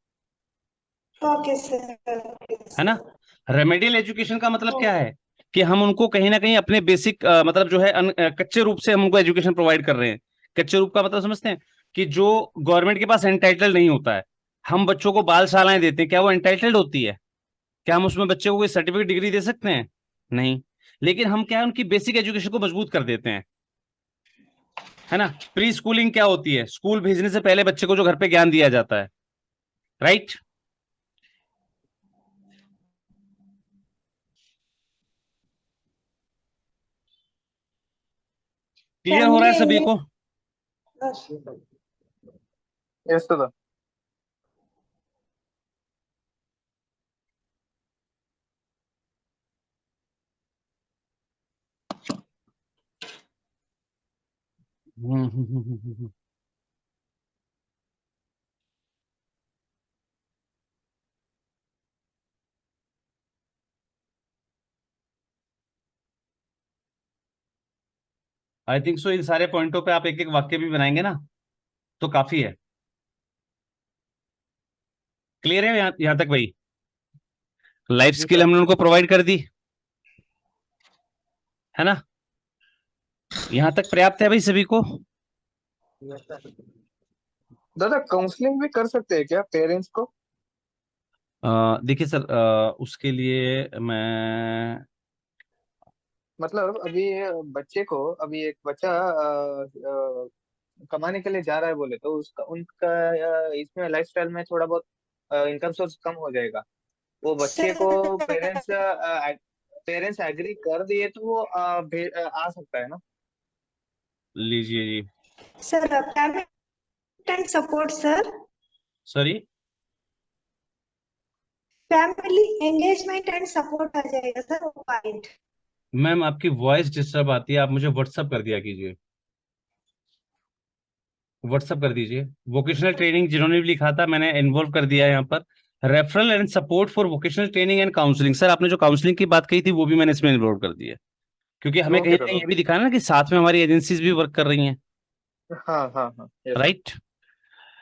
ओके सर, ओके है ना? सर। रेमेडियल एजुकेशन का मतलब क्या है कि हम उनको कहीं ना कहीं अपने बेसिक मतलब जो है कच्चे रूप से हम उनको एजुकेशन प्रोवाइड कर रहे हैं। कच्चे रूप का मतलब समझते हैं कि जो गवर्नमेंट के पास एंटाइटल्ड नहीं होता है। हम बच्चों को बाल शालाएं देते हैं, क्या वो एंटाइटल्ड होती है? क्या हम उसमें बच्चे को कोई सर्टिफिकेट डिग्री दे सकते हैं? नहीं। लेकिन हम क्या है, उनकी बेसिक एजुकेशन को मजबूत कर देते हैं। है ना? प्री स्कूलिंग क्या होती है? स्कूल भेजने से पहले बच्चे को जो घर पे ज्ञान दिया जाता है। राइट? क्लियर हो रहा फैमिली है सभी को? Engage. Yes sir. I think so इन सारे पॉइंटों पे आप एक एक वाक्य भी बनाएंगे ना, तो काफी है। क्लियर है यहां तक भाई? लाइफ जी स्किल सर। हमने उनको प्रोवाइड कर दी, है ना? यहां तक पर्याप्त है भाई सभी को? दादा काउंसलिंग भी कर सकते हैं क्या पेरेंट्स को? देखिए सर, उसके लिए मैं मतलब अभी बच्चे को, अभी एक बच्चा कमाने के लिए जा रहा है बोले तो उसका उनका इसमें लाइफस्टाइल में थोड़ा बहुत इनकम सोर्स कम हो जाएगा। वो बच्चे को सर पेरेंट्स एग्री कर दिए तो वो आ सकता है ना? लीजिए जी। Sir family and support sir. Sorry? Family engagement and support आ जाएगा सर, वो पॉइंट। मैम आपकी वॉइस डिस्टर्ब आती है, आप मुझे व्हाट्सअप कर दिया कीजिए। व्हाट्सअप कर दीजिए। वोकेशनल ट्रेनिंग जिन्होंने भी लिखा था मैंने इन्वॉल्व कर दिया है यहाँ पर। Referral and support for vocational training and counselling, sir आपने जो काउंसलिंग की बात कही थी वो भी मैंने इसमें इन्वॉल्व कर दिया है। क्योंकि हमें कहीं ओके ना दादा, कहीं ये भी ओके। दिखाना ना कि साथ में हमारी एजेंसीज भी वर्क कर रही हैं। हाँ हाँ हाँ, yes sir. Right?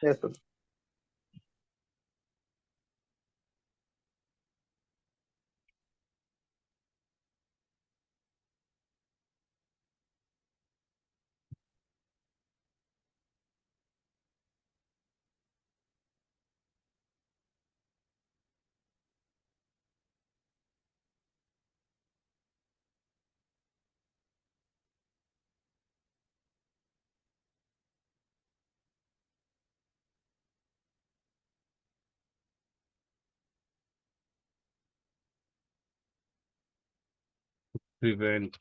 Yes sir. Prevent.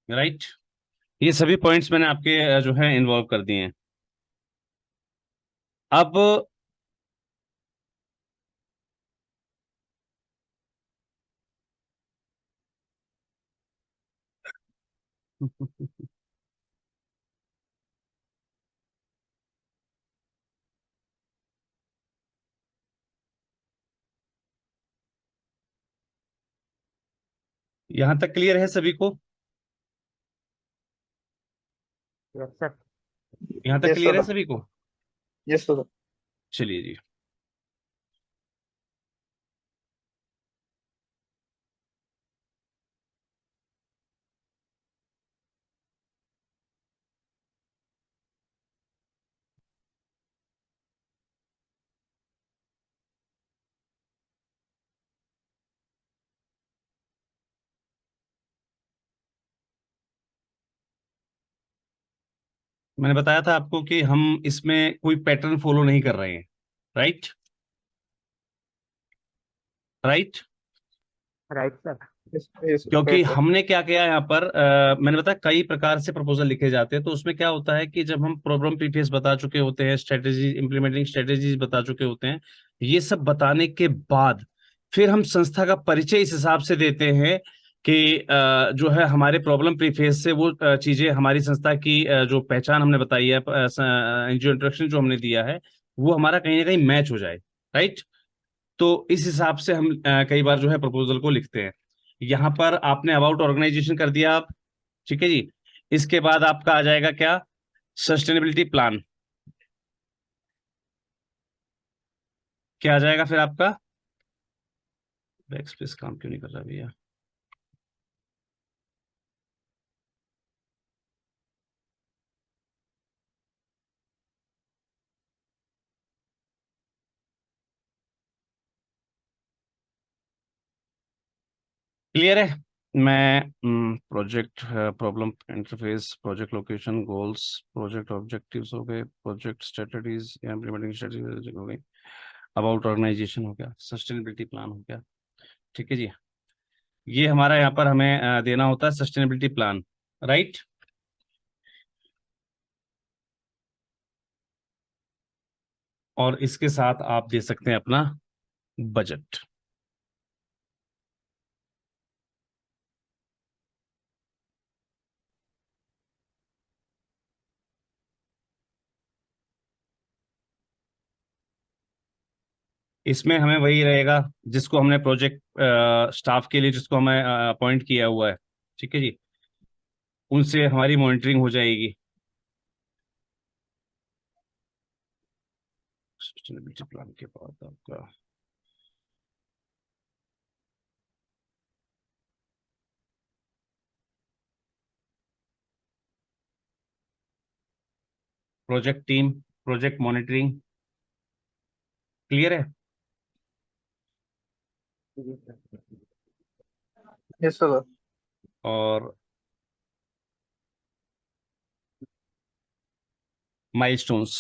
Right? ये सभी पॉइंट्स मैंने आपके जो है इन्वॉल्व कर दिए हैं। अब यहां तक क्लियर है सभी को? Yes sir. यहां तक यस क्लियर है सर। सभी को? Yes sir. चलिए जी। मैंने बताया था आपको कि हम इसमें कोई पैटर्न फॉलो नहीं कर रहे हैं, right? Right. Right sir. Yes क्योंकि सर। हमने क्या किया यहाँ पर, मैंने बताया कई प्रकार से प्रपोजल लिखे जाते हैं, तो उसमें क्या होता है कि जब हम प्रॉब्लम प्रीफेस बता चुके होते हैं, स्ट्रेटेजी इंप्लीमेंटिंग स्ट्रेटेजीज बता चुके होते हैं, ये सब बताने के बाद फिर हम संस्था का परिचय इस हिसाब से देते हैं कि जो है हमारे प्रॉब्लम प्रीफेस से वो चीजें, हमारी संस्था की जो पहचान हमने बताई है, जो इंट्रोडक्शन जो हमने दिया है, वो हमारा कहीं ना कहीं मैच हो जाए, राइट? तो इस हिसाब से हम कई बार जो है प्रपोजल को लिखते हैं। यहाँ पर आपने अबाउट ऑर्गेनाइजेशन कर दिया आप, ठीक है जी। इसके बाद आपका आ जाएगा क्या? Sustainability plan. क्या आ जाएगा फिर आपका? बैक स्पेस काम क्यों नहीं कर रहा भैया? क्लियर है? मैं project problem interface, project location, goals, project objectives हो गए, प्रोजेक्ट स्ट्रेटजीज या इम्प्लीमेंटिंग स्ट्रेटजीज हो गई, अबाउट ऑर्गेनाइजेशन हो गया, सस्टेनेबिलिटी प्लान हो गया, ठीक है जी। ये हमारा यहाँ पर हमें देना होता है सस्टेनेबिलिटी प्लान, राइट? और इसके साथ आप दे सकते हैं अपना बजट। इसमें हमें वही रहेगा जिसको हमने प्रोजेक्ट स्टाफ के लिए जिसको हमें अपॉइंट किया हुआ है, ठीक है जी, उनसे हमारी मॉनिटरिंग हो जाएगी। सस्टेनेबिलिटी प्लान के बाद आपका project team, project monitoring. Clear है? Yes sir. और माइलस्टोन्स।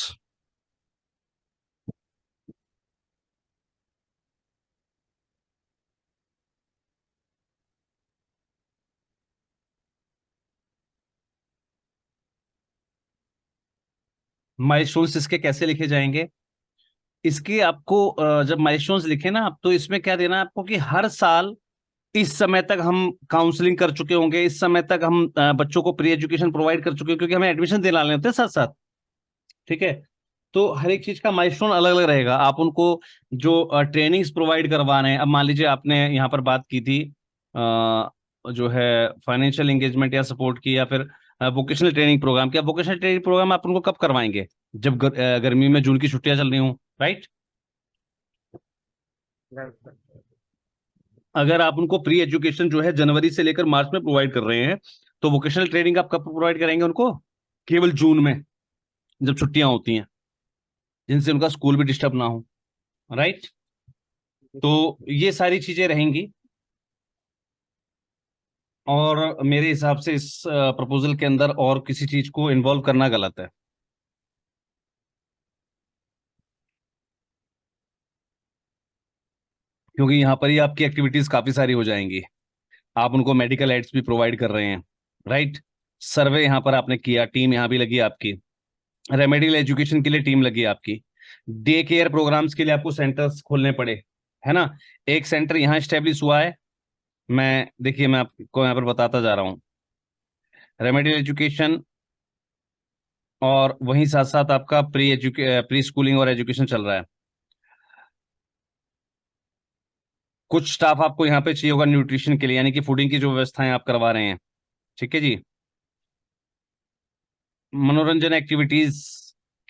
माइलस्टोन्स इसके कैसे लिखे जाएंगे? इसके आपको जब माइलस्टोन्स लिखे ना आप, तो इसमें क्या देना है आपको कि हर साल इस समय तक हम काउंसलिंग कर चुके होंगे, इस समय तक हम बच्चों को प्री एजुकेशन प्रोवाइड कर चुके हैं, क्योंकि हमें एडमिशन दिलाने होते हैं साथ साथ, ठीक है? तो हर एक चीज का माइलस्टोन अलग अलग रहेगा। आप उनको जो ट्रेनिंग्स प्रोवाइड करवा रहे हैं, अब मान लीजिए आपने यहाँ पर बात की थी जो है फाइनेंशियल एंगेजमेंट या सपोर्ट की, या फिर वोकेशनल ट्रेनिंग प्रोग्राम की। वोकेशनल ट्रेनिंग प्रोग्राम आप उनको कब करवाएंगे? जब गर्मी में जून की छुट्टियां चल रही हूँ, राइट? Right sir. अगर आप उनको प्री एजुकेशन जो है जनवरी से लेकर मार्च में प्रोवाइड कर रहे हैं, तो वोकेशनल ट्रेनिंग आप कब प्रोवाइड करेंगे उनको? केवल जून में, जब छुट्टियां होती हैं, जिनसे उनका स्कूल भी डिस्टर्ब ना हो, राइट? तो ये सारी चीजें रहेंगी। और मेरे हिसाब से इस प्रपोजल के अंदर और किसी चीज को इन्वॉल्व करना गलत है। क्योंकि यहाँ पर ही आपकी एक्टिविटीज काफी सारी हो जाएंगी। आप उनको मेडिकल एड्स भी प्रोवाइड कर रहे हैं, राइट? सर्वे यहाँ पर आपने किया, टीम यहाँ भी लगी आपकी, रेमेडियल एजुकेशन के लिए टीम लगी आपकी, डे केयर प्रोग्राम्स के लिए आपको सेंटर्स खोलने पड़े, है ना? एक सेंटर यहाँ स्टेब्लिश हुआ है, मैं देखिए मैं आपको यहाँ पर बताता जा रहा हूँ। रेमेडियल एजुकेशन, और वहीं साथ साथ आपका प्री स्कूलिंग और एजुकेशन चल रहा है। कुछ स्टाफ आपको यहाँ पे चाहिए होगा न्यूट्रिशन के लिए, यानी कि फूडिंग की जो व्यवस्थाएं आप करवा रहे हैं। ठीक है जी। मनोरंजन एक्टिविटीज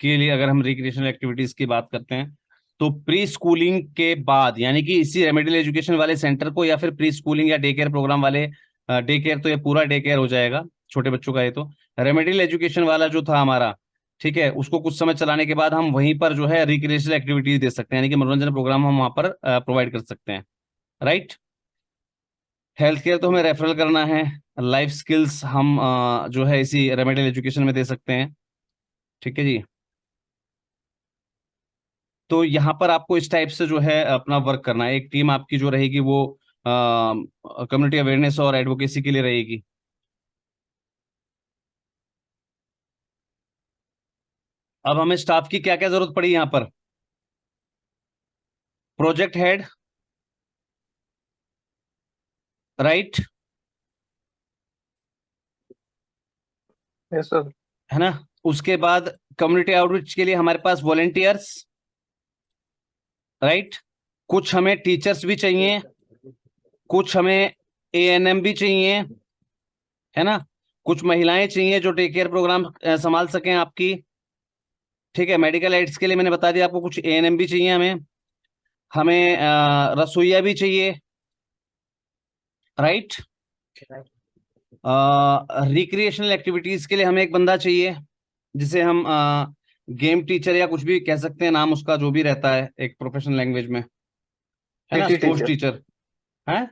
के लिए अगर हम रिक्रिएशनल एक्टिविटीज की बात करते हैं, तो प्री स्कूलिंग के बाद, यानी कि इसी रेमेडियल एजुकेशन वाले सेंटर को, या फिर प्री स्कूलिंग या डे केयर प्रोग्राम वाले, डे केयर तो ये पूरा डे केयर हो जाएगा छोटे बच्चों का, ये तो रेमेडियल एजुकेशन वाला जो था हमारा, ठीक है, उसको कुछ समय चलाने के बाद हम वहीं पर जो है रिक्रिएशनल एक्टिविटीज दे सकते हैं, यानी कि मनोरंजन प्रोग्राम हम वहां पर प्रोवाइड कर सकते हैं। राइट। हेल्थ केयर तो हमें रेफरल करना है, लाइफ स्किल्स हम जो है इसी रेमेडियल एजुकेशन में दे सकते हैं। ठीक है जी। तो यहाँ पर आपको इस टाइप से जो है अपना वर्क करना है। एक टीम आपकी जो रहेगी वो कम्युनिटी अवेयरनेस और एडवोकेसी के लिए रहेगी। अब हमें स्टाफ की क्या क्या जरूरत पड़ी यहाँ पर? Project head, right, yes sir. है ना। उसके बाद कम्युनिटी आउटरीच के लिए हमारे पास वॉलेंटियर्स, राइट। कुछ हमें टीचर्स भी चाहिए, कुछ हमें एएनएम भी चाहिए, है ना। कुछ महिलाएं चाहिए जो टेक केयर प्रोग्राम संभाल सकें आपकी। ठीक है। मेडिकल एड्स के लिए मैंने बता दिया आपको, कुछ एएनएम भी चाहिए हमें। हमें रसोइया भी चाहिए, राइट। रिक्रिएशनल एक्टिविटीज के लिए हमें एक बंदा चाहिए, जिसे हम गेम टीचर या कुछ भी कह सकते हैं, नाम उसका जो भी रहता है एक प्रोफेशनल लैंग्वेज में, है ना। PT sports teacher. टीचर है,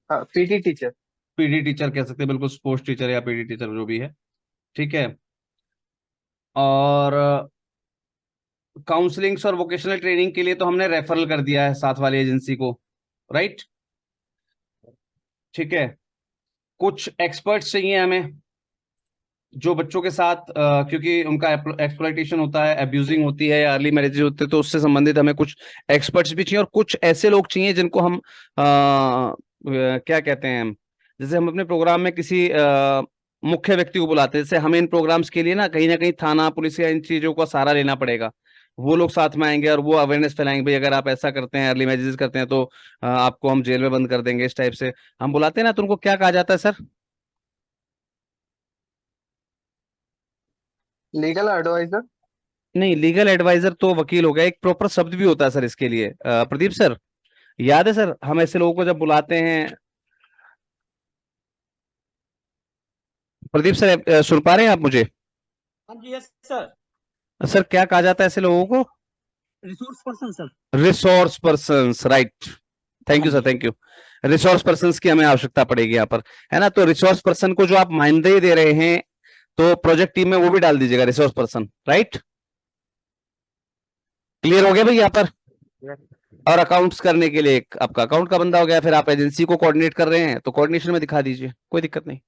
हाँ, पीटी टीचर। पीडी टीचर कह सकते हैं, बिल्कुल स्पोर्ट्स टीचर या पीडी टीचर जो भी है। ठीक है। और काउंसलिंग्स और वोकेशनल ट्रेनिंग के लिए तो हमने रेफरल कर दिया है साथ वाली एजेंसी को, राइट। ठीक है। कुछ एक्सपर्ट्स चाहिए हमें जो बच्चों के साथ क्योंकि उनका एक्सप्लॉइटेशन होता है, अब्यूजिंग होती है या अर्ली मैरिजेज होते हैं, तो उससे संबंधित हमें कुछ एक्सपर्ट्स भी चाहिए, और कुछ ऐसे लोग चाहिए जिनको हम क्या कहते हैं, जैसे हम अपने प्रोग्राम में किसी मुख्य व्यक्ति को बुलाते हैं, जैसे हमें इन प्रोग्राम्स के लिए ना कहीं थाना पुलिस या इन चीजों का सहारा लेना पड़ेगा। वो लोग साथ में आएंगे और वो अवेयरनेस फैलाएंगे, भाई अगर आप ऐसा करते हैं, अर्ली मैरिजेस करते हैं, तो आपको हम जेल में बंद कर देंगे, इस टाइप से हम बुलाते हैं ना। तो उनको क्या कहा जाता है सर? Legal adviser. नहीं, लीगल एडवाइजर तो वकील हो गया, एक प्रॉपर शब्द भी होता है सर इसके लिए। प्रदीप सर, याद है सर हम ऐसे लोगों को जब बुलाते हैं? प्रदीप सर, सुन पा रहे हैं आप मुझे? हाँ जी, यस सर। सर क्या कहा जाता है ऐसे लोगों को? Resource person sir. Resource person, right. Thank you हाँ सर, जी। Thank you. रिसोर्स पर्सन की हमें आवश्यकता पड़ेगी यहाँ पर, है ना। तो रिसोर्स पर्सन को जो आप मानदेय दे रहे हैं, तो प्रोजेक्ट टीम में वो भी डाल दीजिएगा, रिसोर्स पर्सन, राइट। क्लियर हो गया भाई यहाँ पर? और अकाउंट्स करने के लिए एक आपका अकाउंट का बंदा हो गया, फिर आप एजेंसी को कोऑर्डिनेट कर रहे हैं तो कोऑर्डिनेशन में दिखा दीजिए, कोई दिक्कत नहीं।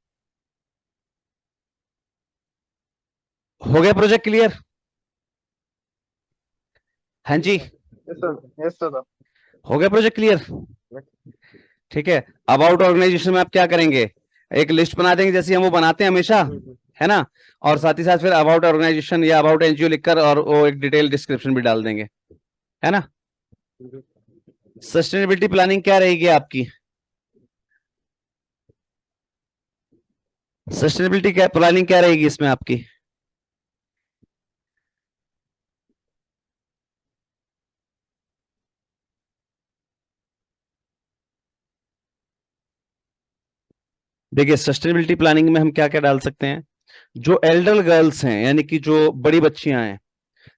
हो गया प्रोजेक्ट क्लियर? हाँ जी, यस सर। Yes sir. हो गया प्रोजेक्ट क्लियर। ठीक है। अबाउट ऑर्गेनाइजेशन में आप क्या करेंगे? एक लिस्ट बना देंगे जैसे हम वो बनाते हैं हमेशा, है ना। और साथ ही साथ फिर अबाउट ऑर्गेनाइजेशन या अबाउट एनजीओ लिखकर और वो एक डिटेल डिस्क्रिप्शन भी डाल देंगे, है ना। सस्टेनेबिलिटी प्लानिंग क्या रहेगी आपकी? सस्टेनेबिलिटी क्या प्लानिंग क्या रहेगी इसमें आपकी? देखिए, सस्टेनेबिलिटी प्लानिंग में हम क्या क्या डाल सकते हैं। जो एल्डर गर्ल्स हैं, यानी कि जो बड़ी बच्चियां हैं,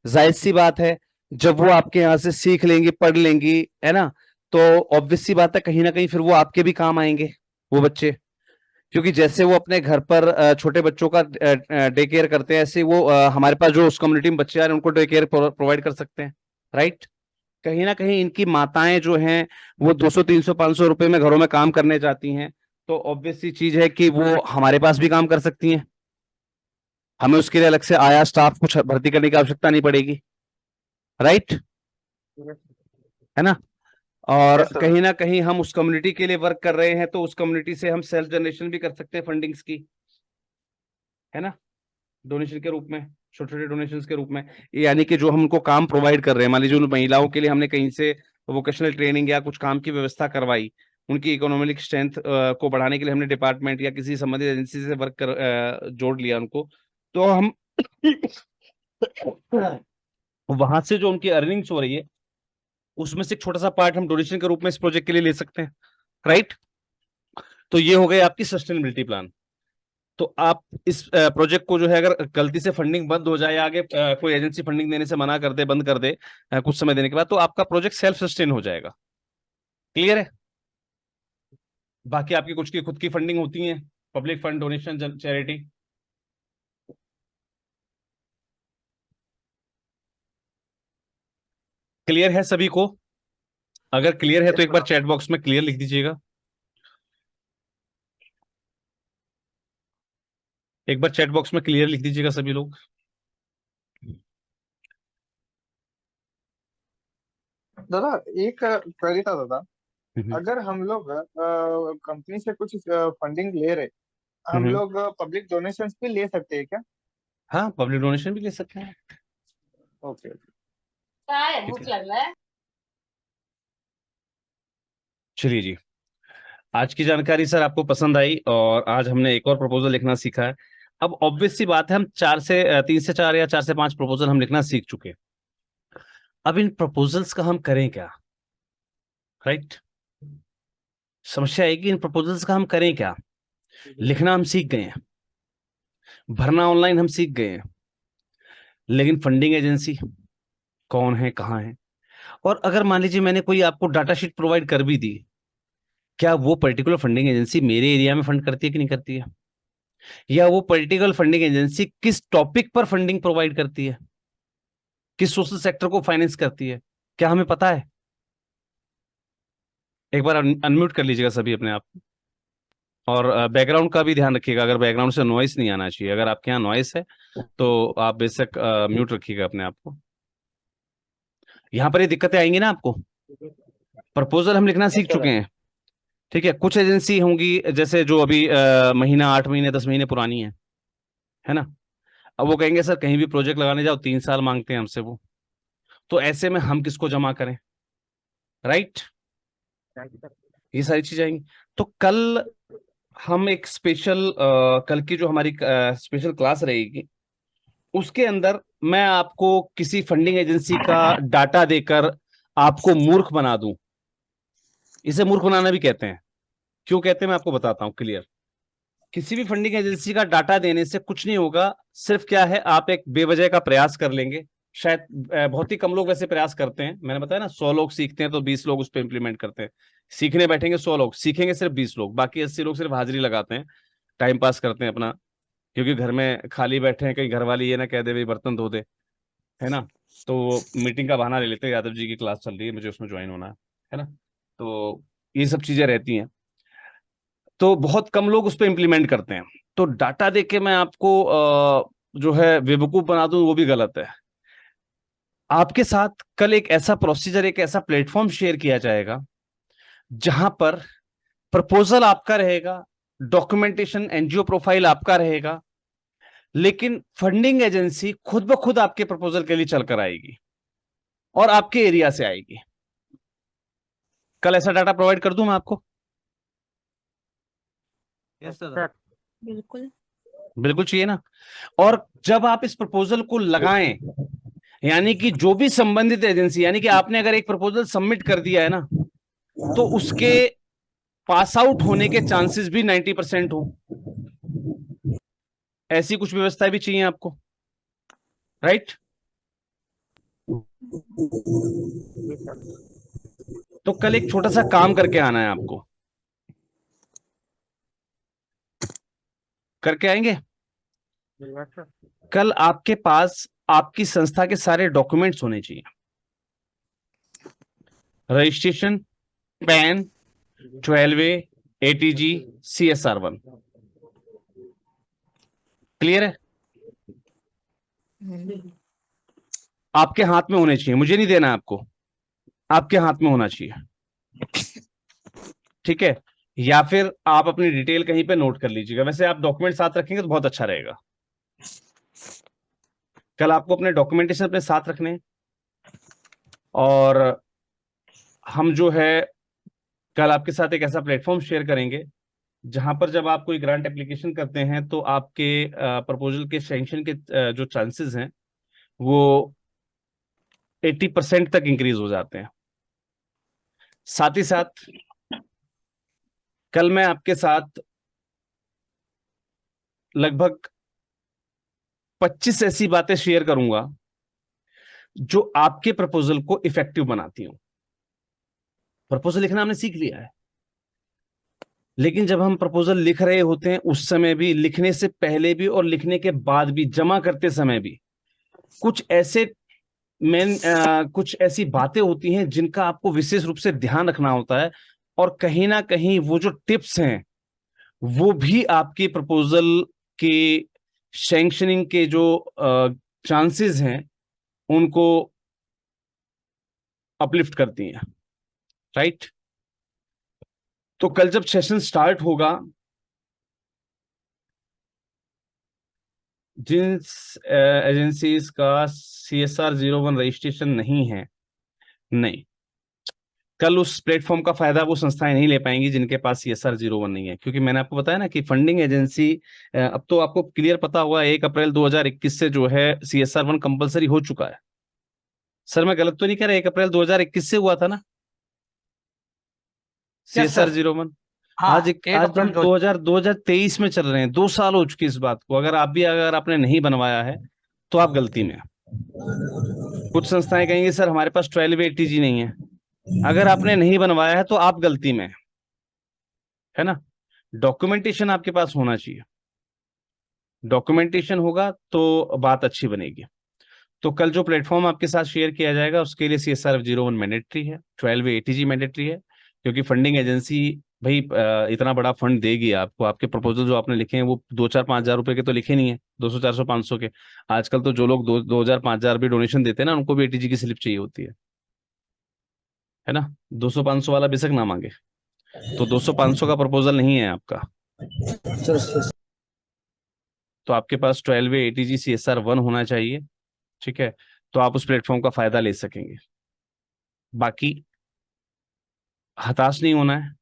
जाहिर सी बात है जब वो आपके यहाँ से सीख लेंगी, पढ़ लेंगी, है ना, तो ऑब्वियस सी बात है कहीं ना कहीं फिर वो आपके भी काम आएंगे वो बच्चे। क्योंकि जैसे वो अपने घर पर छोटे बच्चों का डे केयर करते हैं, ऐसे वो हमारे पास जो उस कम्युनिटी में बच्चे आ रहे हैं उनको डे केयर प्रोवाइड कर सकते हैं, राइट। कहीं ना कहीं इनकी माताएं जो हैं वो 200 300 500 रुपए में घरों में काम करने जाती हैं, तो ऑब्वियस सी चीज है कि वो हमारे पास भी काम कर सकती हैं। हमें उसके लिए अलग से आया स्टाफ कुछ भर्ती करने की आवश्यकता नहीं पड़ेगी, राइट, है ना। और यस सर। कहीं ना कहीं हम उस कम्युनिटी के लिए वर्क कर रहे हैं, तो उस कम्युनिटी से हम सेल्फ जनरेशन भी कर सकते हैं फंडिंग्स की, है ना, डोनेशन के रूप में, छोटे छोटे डोनेशन के रूप में। यानी कि जो हम उनको काम प्रोवाइड कर रहे हैं, मान लीजिए उन महिलाओं के लिए हमने कहीं से वोकेशनल ट्रेनिंग या कुछ काम की व्यवस्था करवाई, उनकी इकोनॉमिक स्ट्रेंथ को बढ़ाने के लिए हमने डिपार्टमेंट या किसी संबंधित एजेंसी से वर्क कर जोड़ लिया उनको, तो हम वहां से जो उनकी अर्निंग्स हो रही है उसमें से एक छोटा सा पार्ट हम डोनेशन के रूप में इस प्रोजेक्ट के लिए ले सकते हैं, राइट। तो ये हो गए आपकी सस्टेनेबिलिटी प्लान। तो आप इस प्रोजेक्ट को जो है, अगर गलती से फंडिंग बंद हो जाए, आगे कोई एजेंसी फंडिंग देने से मना कर दे, बंद कर दे कुछ समय देने के बाद, तो आपका प्रोजेक्ट सेल्फ सस्टेन हो जाएगा। क्लियर है। बाकी आपकी कुछ की खुद की फंडिंग होती है, public fund, donation, charity. Clear है सभी को? अगर क्लियर है तो एक बार चैट बॉक्स में क्लियर लिख दीजिएगा। एक बार चैट बॉक्स में क्लियर लिख दीजिएगा सभी लोग। दादा एक क्वेरी था दादा, अगर हम लोग कंपनी से कुछ फंडिंग ले रहे, हम लोग पब्लिक डोनेशंस भी ले सकते हैं क्या? हाँ, पब्लिक डोनेशन भी ले सकते हैं। ओके। भूख लग रहा है। चलिए जी, आज की जानकारी सर आपको पसंद आई और आज हमने एक और प्रपोजल लिखना सीखा है। अब ऑब्वियस सी बात है, हम 3 से 4 या 4 से 5 प्रपोजल हम लिखना सीख चुके हैं। अब इन प्रपोजल्स का हम करें क्या, राइट? समस्या है कि इन प्रपोजल्स का हम करें क्या। लिखना हम सीख गए हैं, भरना ऑनलाइन हम सीख गए हैं, लेकिन फंडिंग एजेंसी कौन है, कहाँ है? और अगर मान लीजिए मैंने कोई आपको डाटा शीट प्रोवाइड कर भी दी, क्या वो पर्टिकुलर फंडिंग एजेंसी मेरे एरिया में फंड करती है कि नहीं करती है? या वो पर्टिकुलर फंडिंग एजेंसी किस टॉपिक पर फंडिंग प्रोवाइड करती है, किस सोशल सेक्टर को फाइनेंस करती है, क्या हमें पता है? एक बार अनम्यूट कर लीजिएगा सभी अपने आप, और बैकग्राउंड का भी ध्यान रखिएगा, अगर बैकग्राउंड से नॉइस नहीं आना चाहिए। अगर आपके यहाँ नॉइस है तो आप बेशक म्यूट रखिएगा अपने आप को। यहाँ पर ये दिक्कतें आएंगी ना आपको। प्रपोजल हम लिखना सीख चुके हैं, ठीक है। कुछ एजेंसी होंगी जैसे जो अभी महीना, 8 महीने, 10 महीने पुरानी है ना। अब वो कहेंगे सर कहीं भी प्रोजेक्ट लगाने जाओ 3 साल मांगते हैं हमसे वो, तो ऐसे में हम किसको जमा करें, राइट? ये सारी चीजें आएंगी। तो कल हम एक स्पेशल कल की जो हमारी स्पेशल क्लास रहेगी, उसके अंदर मैं आपको किसी फंडिंग एजेंसी का डाटा देकर आपको मूर्ख बना दूं। इसे मूर्ख बनाना भी कहते हैं। क्यों कहते हैं मैं आपको बताता हूं क्लियर। किसी भी फंडिंग एजेंसी का डाटा देने से कुछ नहीं होगा, सिर्फ क्या है, आप एक बेवजह का प्रयास कर लेंगे। शायद बहुत ही कम लोग वैसे प्रयास करते हैं, मैंने बताया ना 100 लोग सीखते हैं तो 20 लोग उस पर इंप्लीमेंट करते हैं। सीखने बैठेंगे 100 लोग, सीखेंगे सिर्फ 20 लोग, बाकी 80 लोग सिर्फ हाजिरी लगाते हैं, टाइम पास करते हैं अपना, क्योंकि घर में खाली बैठे हैं, कहीं घर वाली ये ना कह दे भाई बर्तन धो दे, है ना। तो मीटिंग का बहाना ले लेते हैं, यादव जी की क्लास चल रही है, मुझे उसमें ज्वाइन होना है ना। तो ये सब चीजें रहती हैं, तो बहुत कम लोग उस पर इंप्लीमेंट करते हैं। तो डाटा देके के मैं आपको जो है बेवकूफ बना दूं, वो भी गलत है। आपके साथ कल एक ऐसा प्रोसीजर, एक ऐसा प्लेटफॉर्म शेयर किया जाएगा जहां पर प्रपोजल आपका रहेगा, डॉक्यूमेंटेशन, एनजीओ प्रोफाइल आपका रहेगा, लेकिन फंडिंग एजेंसी खुद ब खुद आपके प्रपोजल के लिए चलकर आएगी और आपके एरिया से आएगी। कल ऐसा डाटा प्रोवाइड कर दूं मैं आपको? Yes sir. बिल्कुल। बिल्कुल चाहिए ना। और जब आप इस प्रपोजल को लगाएं, यानी कि जो भी संबंधित एजेंसी, यानी कि आपने अगर एक प्रपोजल सबमिट कर दिया है ना, तो उसके पास आउट होने के चांसेस भी 90% हो। ऐसी कुछ व्यवस्था भी चाहिए आपको, राइट? तो कल एक छोटा सा काम करके आना है आपको, करके आएंगे। कल आपके पास आपकी संस्था के सारे डॉक्यूमेंट्स होने चाहिए, registration, pan, 12A, ATG, CSR1। Clear है? आपके हाथ में होने चाहिए, मुझे नहीं देना है आपको, आपके हाथ में होना चाहिए, ठीक है। या फिर आप अपनी डिटेल कहीं पे नोट कर लीजिएगा, वैसे आप डॉक्यूमेंट साथ रखेंगे तो बहुत अच्छा रहेगा, कल आपको अपने डॉक्यूमेंटेशन अपने साथ रखने हैं, और हम जो है कल आपके साथ एक ऐसा प्लेटफॉर्म शेयर करेंगे जहां पर जब आप कोई ग्रांट एप्लीकेशन करते हैं तो आपके प्रपोजल के सैंक्शन के जो चांसेस हैं वो 80% तक इंक्रीज हो जाते हैं। साथ ही साथ कल मैं आपके साथ लगभग 25 ऐसी बातें शेयर करूंगा जो आपके प्रपोजल को इफेक्टिव बनाती हूं। प्रपोजल लिखना हमने सीख लिया है, लेकिन जब हम प्रपोजल लिख रहे होते हैं उस समय भी, लिखने से पहले भी और लिखने के बाद भी, जमा करते समय भी कुछ ऐसी बातें होती हैं जिनका आपको विशेष रूप से ध्यान रखना होता है, और कहीं ना कहीं वो जो टिप्स हैं वो भी आपकी प्रपोजल के सैंक्शनिंग के जो चांसेस हैं उनको अपलिफ्ट करती हैं, राइट। तो कल जब सेशन स्टार्ट होगा, जिन एजेंसीज का CSR 01 रजिस्ट्रेशन नहीं है, नहीं, कल उस प्लेटफॉर्म का फायदा वो संस्थाएं नहीं ले पाएंगी जिनके पास CSR 01 नहीं है, क्योंकि मैंने आपको बताया ना कि फंडिंग एजेंसी, अब तो आपको क्लियर पता होगा 1 अप्रैल 2021 से जो है CSR 1 कंपलसरी हो चुका है। सर मैं गलत तो नहीं कह रहा, 1 अप्रैल 2021 से हुआ था ना CSR 01? हाँ, आज हम 2023 में चल रहे हैं, 2 साल हो चुके इस बात को। अगर आपने नहीं बनवाया है तो आप गलती में हैं। कुछ संस्थाएं कहेंगी सर हमारे पास 12 ATG नहीं है। अगर आपने नहीं बनवाया है तो आप गलती में हैं, है ना। डॉक्यूमेंटेशन आपके पास होना चाहिए, डॉक्यूमेंटेशन होगा तो बात अच्छी बनेगी। तो कल जो प्लेटफॉर्म आपके साथ शेयर किया जाएगा उसके लिए CSR 01 मैंडेटरी है, 12 ATG मैंडेटरी है, क्योंकि फंडिंग एजेंसी भाई इतना बड़ा फंड देगी आपको। आपके प्रपोजल जो आपने लिखे हैं वो 2-4-5 हजार रुपए के तो लिखे नहीं है, 200-400-500 के। आजकल तो जो लोग 2,000-5,000 भी डोनेशन देते हैं ना, उनको भी ATG की स्लिप चाहिए होती है ना। 200-500 वाला बेशक ना मांगे, तो 200-500 का प्रपोजल नहीं है आपका, तो आपके पास 12 ATG CSR 1 होना चाहिए, ठीक है, तो आप उस प्लेटफॉर्म का फायदा ले सकेंगे। बाकी हताश नहीं होना है,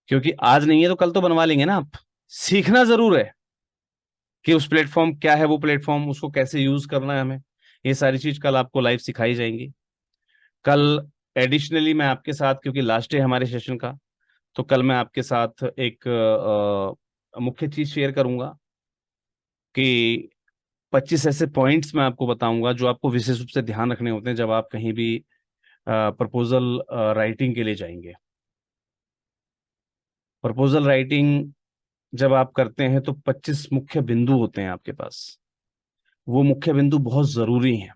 क्योंकि आज नहीं है तो कल तो बनवा लेंगे ना आप। सीखना जरूर है कि उस प्लेटफॉर्म क्या है, वो प्लेटफॉर्म उसको कैसे यूज करना है हमें, ये सारी चीज कल आपको लाइव सिखाई जाएंगी। कल एडिशनली मैं आपके साथ, क्योंकि लास्ट डे हमारे सेशन का, तो कल मैं आपके साथ एक मुख्य चीज शेयर करूंगा कि 25 ऐसे पॉइंट्स मैं आपको बताऊंगा जो आपको विशेष रूप से ध्यान रखने होते हैं जब आप कहीं भी प्रपोजल राइटिंग के लिए जाएंगे। प्रपोजल राइटिंग जब आप करते हैं तो 25 मुख्य बिंदु होते हैं आपके पास, वो मुख्य बिंदु बहुत जरूरी हैं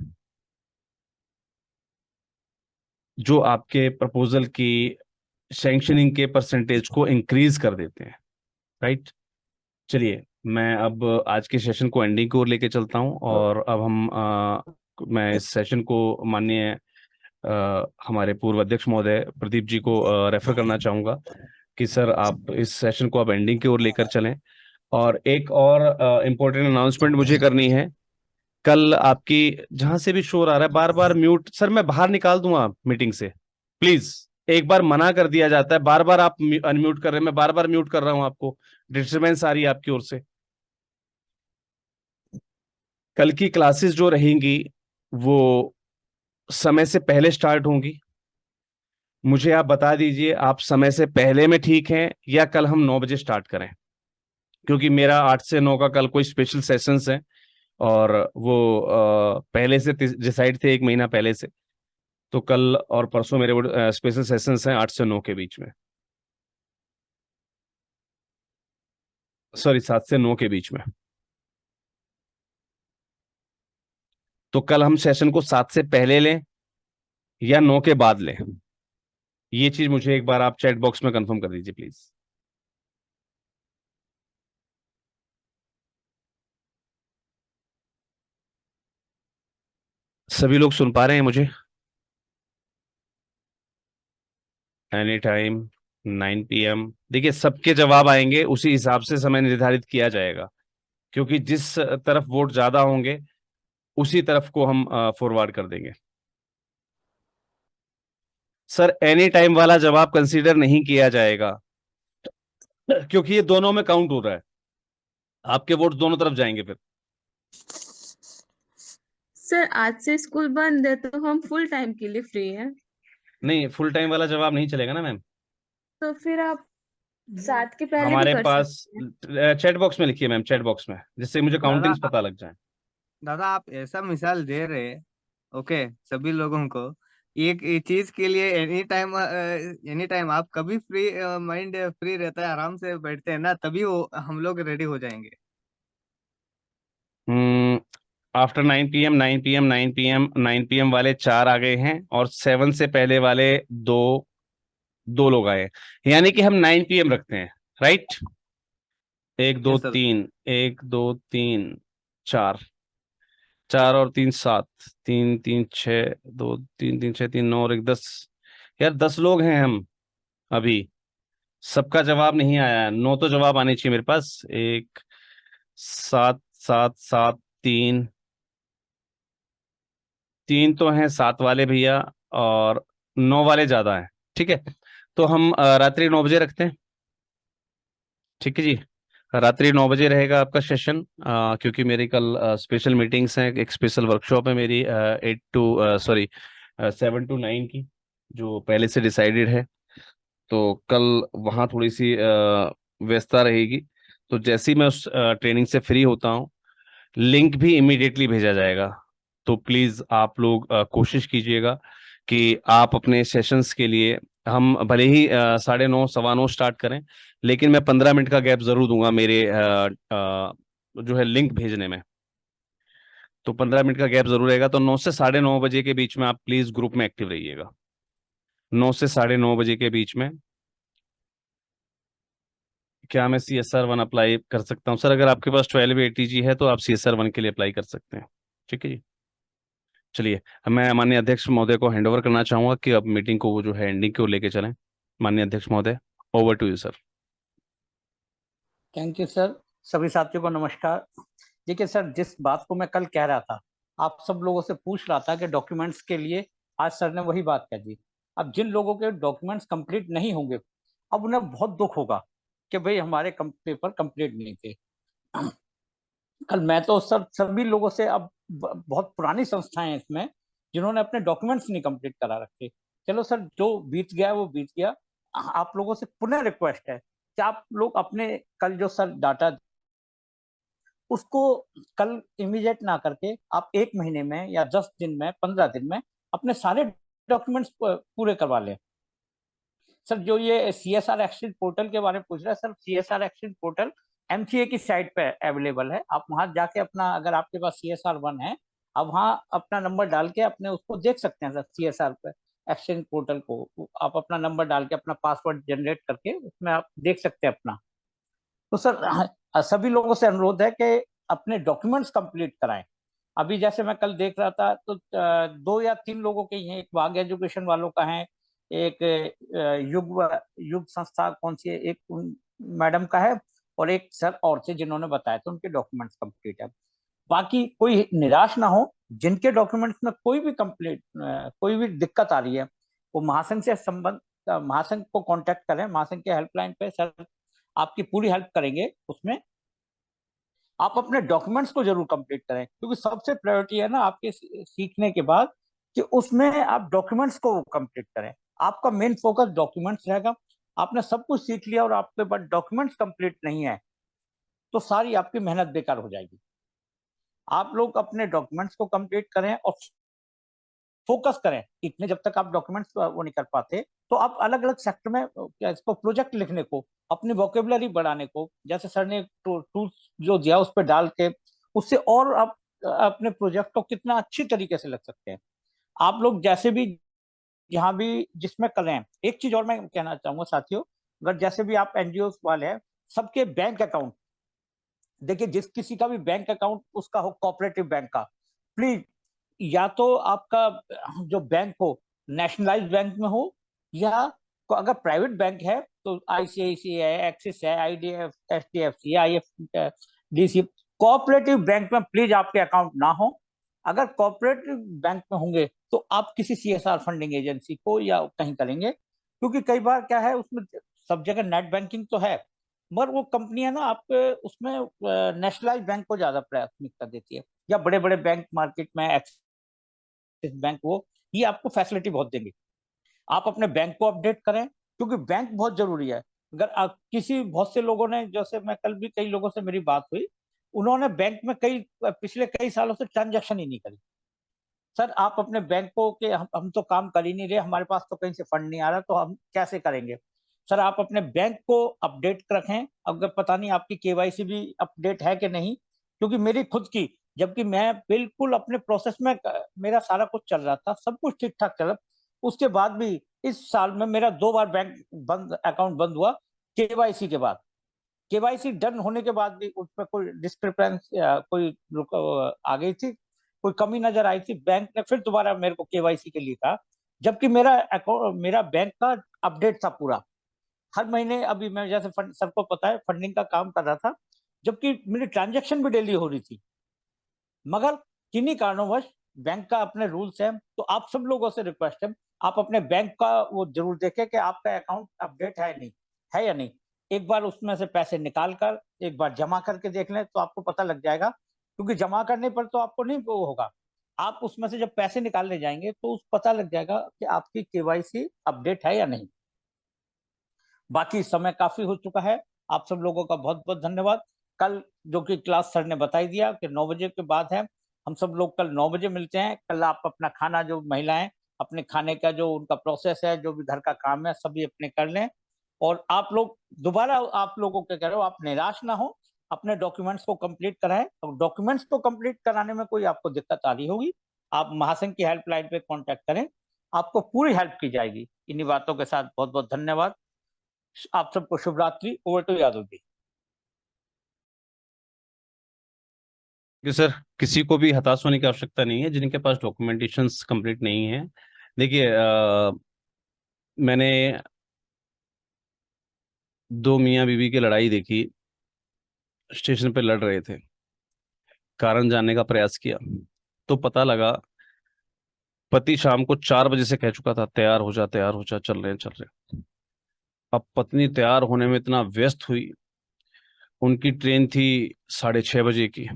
जो आपके प्रपोजल की सैंक्शनिंग के परसेंटेज को इंक्रीज कर देते हैं, राइट। चलिए मैं अब आज के सेशन को एंडिंग की ओर लेके चलता हूं, और अब मैं इस सेशन को माननीय हमारे पूर्व अध्यक्ष महोदय प्रदीप जी को रेफर करना चाहूंगा कि सर आप इस सेशन को आप एंडिंग की ओर लेकर चलें। और एक और इम्पोर्टेंट अनाउंसमेंट मुझे करनी है। कल आपकी जहां से भी शोर आ रहा है, बार बार म्यूट, सर मैं बाहर निकाल दूंगा मीटिंग से, प्लीज। एक बार मना कर दिया जाता है, बार बार आप अनम्यूट कर रहे हैं, मैं बार बार म्यूट कर रहा हूं, आपको डिस्टर्बेंस आ रही है आपकी ओर से। कल की क्लासेस जो रहेंगी वो समय से पहले स्टार्ट होंगी। मुझे आप बता दीजिए आप समय से पहले में ठीक हैं या कल हम 9 बजे स्टार्ट करें, क्योंकि मेरा 8 से 9 का कल कोई स्पेशल सेशंस है, और वो पहले से डिसाइड थे 1 महीना पहले से। तो कल और परसों मेरे स्पेशल सेशंस हैं 8 से 9 के बीच में, सॉरी 7 से 9 के बीच में। तो कल हम सेशन को 7 से पहले लें या 9 के बाद लें, ये चीज मुझे एक बार आप चैट बॉक्स में कंफर्म कर दीजिए प्लीज। सभी लोग सुन पा रहे हैं मुझे? एनी टाइम 9 PM, देखिए सबके जवाब आएंगे, उसी हिसाब से समय निर्धारित किया जाएगा। क्योंकि जिस तरफ वोट ज्यादा होंगे उसी तरफ को हम फॉरवर्ड कर देंगे। सर एनी टाइम वाला जवाब कंसीडर नहीं किया जाएगा क्योंकि ये दोनों में काउंट हो रहा है, आपके वोट दोनों तरफ जाएंगे फिर। सर आज से स्कूल बंद है तो हम फुल टाइम के लिए फ्री हैं। नहीं, फुल टाइम वाला जवाब नहीं चलेगा ना मैम। तो फिर आप 7 के पहले भी हमारे कर पास सकते हैं। चैट बॉक्स में लिखिए मैम, चैट बॉक्स में, जिससे मुझे दादा काउंटिंग्स पता लग जाए। दादा आप ऐसा मिसाल दे रहे हैं, ओके, सभी लोगों को एक चीज के लिए एनी टाइम आप कभी फ्री माइंड फ्री रहता है, आराम से बैठते हैं ना, तभी वो हम लोग रेडी हो जाएंगे। After 9 PM, 9 PM, 9 PM, 9 PM वाले 4 आ गए हैं और 7 से पहले वाले दो दो लोग आए हैं। यानी कि हम 9 PM रखते हैं, राइट। 1 2 yes sir. 3, 1 2 3 4, 4 और 3 7, 3 3 6, 2 3 3 6 3 9 और 1 10। यार 10 लोग हैं हम अभी, सबका जवाब नहीं आया है। 9 तो जवाब आने चाहिए मेरे पास। 1 7 7 7 3, 3 तो हैं 7 वाले भैया और 9 वाले ज्यादा हैं। ठीक है, तो हम रात्रि 9 बजे रखते हैं। ठीक है जी, रात्रि 9 बजे रहेगा आपका सेशन, क्योंकि मेरी कल स्पेशल मीटिंग्स हैं, एक स्पेशल वर्कशॉप है मेरी 7 to 9 की, जो पहले से डिसाइडेड है। तो कल वहाँ थोड़ी सी व्यस्तता रहेगी। तो जैसे ही मैं उस ट्रेनिंग से फ्री होता हूँ, लिंक भी इमीडिएटली भेजा जाएगा। तो प्लीज आप लोग कोशिश कीजिएगा कि आप अपने सेशंस के लिए, हम भले ही 9:30 9:15 स्टार्ट करें, लेकिन मैं 15 मिनट का गैप जरूर दूंगा मेरे जो है लिंक भेजने में। तो 15 मिनट का गैप जरूर रहेगा। तो 9 से 9:30 बजे के बीच में आप प्लीज ग्रुप में एक्टिव रहिएगा। 9 से 9:30 बजे के बीच में। क्या मैं CSR 1 अप्लाई कर सकता हूँ? सर अगर आपके पास 12 ATG है तो आप CSR 1 के लिए अप्लाई कर सकते हैं। ठीक है जी, चलिए मैं माननीय अध्यक्ष महोदय को हैंडओवर करना चाहूंगा कि अब मीटिंग को वो जो है एंडिंग की ओर लेके चलें। माननीय अध्यक्ष महोदय, over to you sir. Thank you sir. सभी साथियों को नमस्कार। देखिए सर, जिस बात को मैं कल कह रहा था, आप सब लोगों से पूछ रहा था कि डॉक्यूमेंट्स के लिए, आज सर ने वही बात कह दी। अब जिन लोगों के डॉक्यूमेंट्स कंप्लीट नहीं होंगे, अब उन्हें बहुत दुख होगा कि भाई हमारे पेपर कंप्लीट नहीं थे। कल मैं तो सर सभी लोगों से, अब बहुत पुरानी संस्थाएं हैं इसमें जिन्होंने अपने डॉक्यूमेंट्स नहीं कंप्लीट करा रखे। चलो सर, जो बीत गया वो बीत गया। आप लोगों से पुनः रिक्वेस्ट है कि आप लोग अपने कल जो सर डाटा उसको कल इमीडिएट ना करके आप 1 महीने में या 10 दिन में 15 दिन में अपने सारे डॉक्यूमेंट्स पूरे करवा लें। सर जो ये CSR एक्सचेंज पोर्टल के बारे में पूछ रहा है, sir CSR exchange portal MCA की साइट पे अवेलेबल है। आप वहां जाके अपना, अगर आपके पास CSR 1 है, आप वहां अपना नंबर डाल के अपने उसको देख सकते हैं। सर CSR पे एक्सचेंज पोर्टल को आप अपना नंबर डाल के अपना पासवर्ड जनरेट करके उसमें आप देख सकते हैं अपना। तो सर सभी लोगों से अनुरोध है कि अपने डॉक्यूमेंट्स कंप्लीट कराएं। अभी जैसे मैं कल देख रहा था तो 2 या 3 लोगों के ही हैं। एक वाग एजुकेशन वालों का है, एक युग युग संस्था कौन सी है, एक मैडम का है, और एक सर और थे जिन्होंने बताया था उनके डॉक्यूमेंट्स कंप्लीट है। बाकी कोई निराश ना हो, जिनके डॉक्यूमेंट्स में कोई भी कंप्लीट कोई भी दिक्कत आ रही है, वो महासंघ से संबंध महासंघ को कांटेक्ट करें। महासंघ के हेल्पलाइन पे सर आपकी पूरी हेल्प करेंगे। उसमें आप अपने डॉक्यूमेंट्स को जरूर कंप्लीट करें, क्योंकि सबसे प्रायोरिटी है ना आपके सीखने के बाद कि उसमें आप डॉक्यूमेंट्स को कंप्लीट करें। आपका मेन फोकस डॉक्यूमेंट्स रहेगा। आपने सब कुछ सीख लिया और आपके पास डॉक्यूमेंट्स कंप्लीट नहीं है तो सारी आपकी मेहनत बेकार हो जाएगी। आप लोग अपने डॉक्यूमेंट्स को कंप्लीट करें और फोकस करें। इतने जब तक आप डॉक्यूमेंट्स वो नहीं कर पाते तो आप अलग अलग सेक्टर में क्या इसको प्रोजेक्ट लिखने को, अपनी वोकेबलरी बढ़ाने को, जैसे सर ने टूल्स जो दिया उस पर डाल के उससे और आप अपने प्रोजेक्ट को कितना अच्छी तरीके से लिख सकते हैं। आप लोग जैसे भी जहां भी जिसमें करें, एक चीज और मैं कहना चाहूंगा साथियों, अगर जैसे भी आप NGO वाले हैं, सबके बैंक अकाउंट देखिए, जिस किसी का भी बैंक अकाउंट उसका हो कोऑपरेटिव बैंक का, प्लीज या तो आपका जो बैंक हो नेशनलाइज्ड बैंक में हो, या अगर प्राइवेट बैंक है तो ICICI है, एक्सिस है, IDF, HDFC, IFDC, cooperative bank में प्लीज आपके अकाउंट ना हो। अगर कोऑपरेटिव बैंक में होंगे तो आप किसी सीएसआर फंडिंग एजेंसी को या कहीं करेंगे, क्योंकि कई बार क्या है उसमें सब जगह नेट बैंकिंग तो है, मगर वो कंपनियां ना आपके उसमें नेशनलाइज बैंक को ज्यादा प्राथमिकता देती है, या बड़े बड़े बैंक मार्केट में एक्सिस बैंक, वो ये आपको फैसिलिटी बहुत देंगे। आप अपने बैंक को अपडेट करें, क्योंकि बैंक बहुत जरूरी है। अगर आप किसी बहुत से लोगों ने, जैसे मैं कल भी कई लोगों से मेरी बात हुई, उन्होंने बैंक में पिछले कई सालों से ट्रांजैक्शन ही नहीं करी। सर आप अपने बैंक को कि हम तो काम कर ही नहीं रहे, हमारे पास तो कहीं से फंड नहीं आ रहा, तो हम कैसे करेंगे? सर आप अपने बैंक को अपडेट रखें। अगर पता नहीं आपकी केवाईसी भी अपडेट है कि नहीं, क्योंकि मेरी खुद की, जबकि मैं बिल्कुल अपने प्रोसेस में, मेरा सारा कुछ चल रहा था, सब कुछ ठीक ठाक चल, उसके बाद भी इस साल में मेरा 2 बार बैंक अकाउंट बंद हुआ केवाईसी के बाद। केवाईसी डन होने के बाद भी उसमें कोई डिस्क्रिपेंसी, कोई आ गई थी, कोई कमी नजर आई थी, बैंक ने फिर दोबारा मेरे को केवाईसी के लिए कहा, जबकि मेरा बैंक का अपडेट था पूरा हर महीने। अभी मैं जैसे सबको पता है फंडिंग का काम कर रहा था, जबकि मेरी ट्रांजैक्शन भी डेली हो रही थी, मगर किन्हीं कारणोंवश बैंक का अपने रूल्स है। तो आप सब लोगों से रिक्वेस्ट है, आप अपने बैंक का वो जरूर देखें कि आपका अकाउंट अपडेट है नहीं, है या नहीं। एक बार उसमें से पैसे निकाल कर एक बार जमा करके देख लें तो आपको पता लग जाएगा, क्योंकि जमा करने पर तो आपको नहीं वो होगा, आप उसमें से जब पैसे निकालने जाएंगे तो उस पता लग जाएगा कि आपकी केवाईसी अपडेट है या नहीं। बाकी समय काफी हो चुका है, आप सब लोगों का बहुत बहुत धन्यवाद। कल जो कि क्लास सर ने बता ही दिया कि 9 बजे के बाद है, हम सब लोग कल 9 बजे मिलते हैं। कल आप अपना खाना, जो महिलाएं अपने खाने का जो उनका प्रोसेस है, जो भी घर का काम है, सभी अपने कर लें। और आप लोग दोबारा, आप लोगों को कह रहे हो, आप निराश ना हो, अपने डॉक्यूमेंट्स को कंप्लीट कराएं। और डॉक्यूमेंट्स को कंप्लीट कराने में कोई आपको दिक्कत आ रही होगी, आप महासंघ की हेल्पलाइन पे कांटेक्ट करें, आपको पूरी हेल्प की जाएगी। इन्हीं बातों के साथ बहुत बहुत धन्यवाद। आप सबको शुभ रात्रि। Over to Yadav ji. कि सर किसी को भी हताश होने की आवश्यकता नहीं है जिनके पास डॉक्यूमेंटेशंस कंप्लीट नहीं है। देखिए मैंने 2 मियाँ बीवी की लड़ाई देखी, स्टेशन पे लड़ रहे थे, कारण जानने का प्रयास किया तो पता लगा पति शाम को 4 बजे से कह चुका था तैयार हो जा तैयार हो जा, चल रहे हैं चल रहे हैं। अब पत्नी तैयार होने में इतना व्यस्त हुई, उनकी ट्रेन थी 6:30 बजे की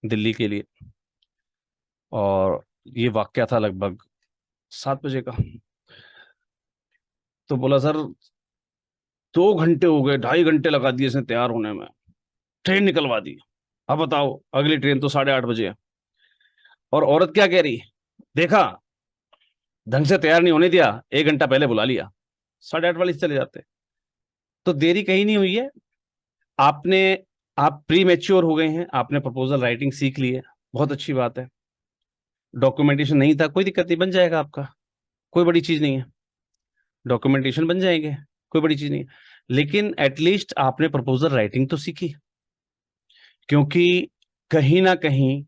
दिल्ली के लिए, और ये वाकया था लगभग 7 बजे का। तो बोला सर 2 घंटे हो गए, 2.5 घंटे लगा दिए इसने तैयार होने में, ट्रेन निकलवा दी, अब बताओ अगली ट्रेन तो 8:30 बजे है। और औरत क्या कह रही, देखा ढंग से तैयार नहीं होने दिया, 1 घंटा पहले बुला लिया, 8:30 वाली से चले जाते। तो देरी कहीं नहीं हुई है, आपने आप प्री मैच्योर हो गए हैं, आपने प्रपोजल राइटिंग सीख ली है, बहुत अच्छी बात है। डॉक्यूमेंटेशन नहीं था, कोई दिक्कत नहीं, बन जाएगा आपका, कोई बड़ी चीज नहीं है, डॉक्यूमेंटेशन बन जाएंगे, कोई बड़ी चीज नहीं है। लेकिन एटलीस्ट आपने प्रपोजल राइटिंग तो सीखी, क्योंकि कहीं ना कहीं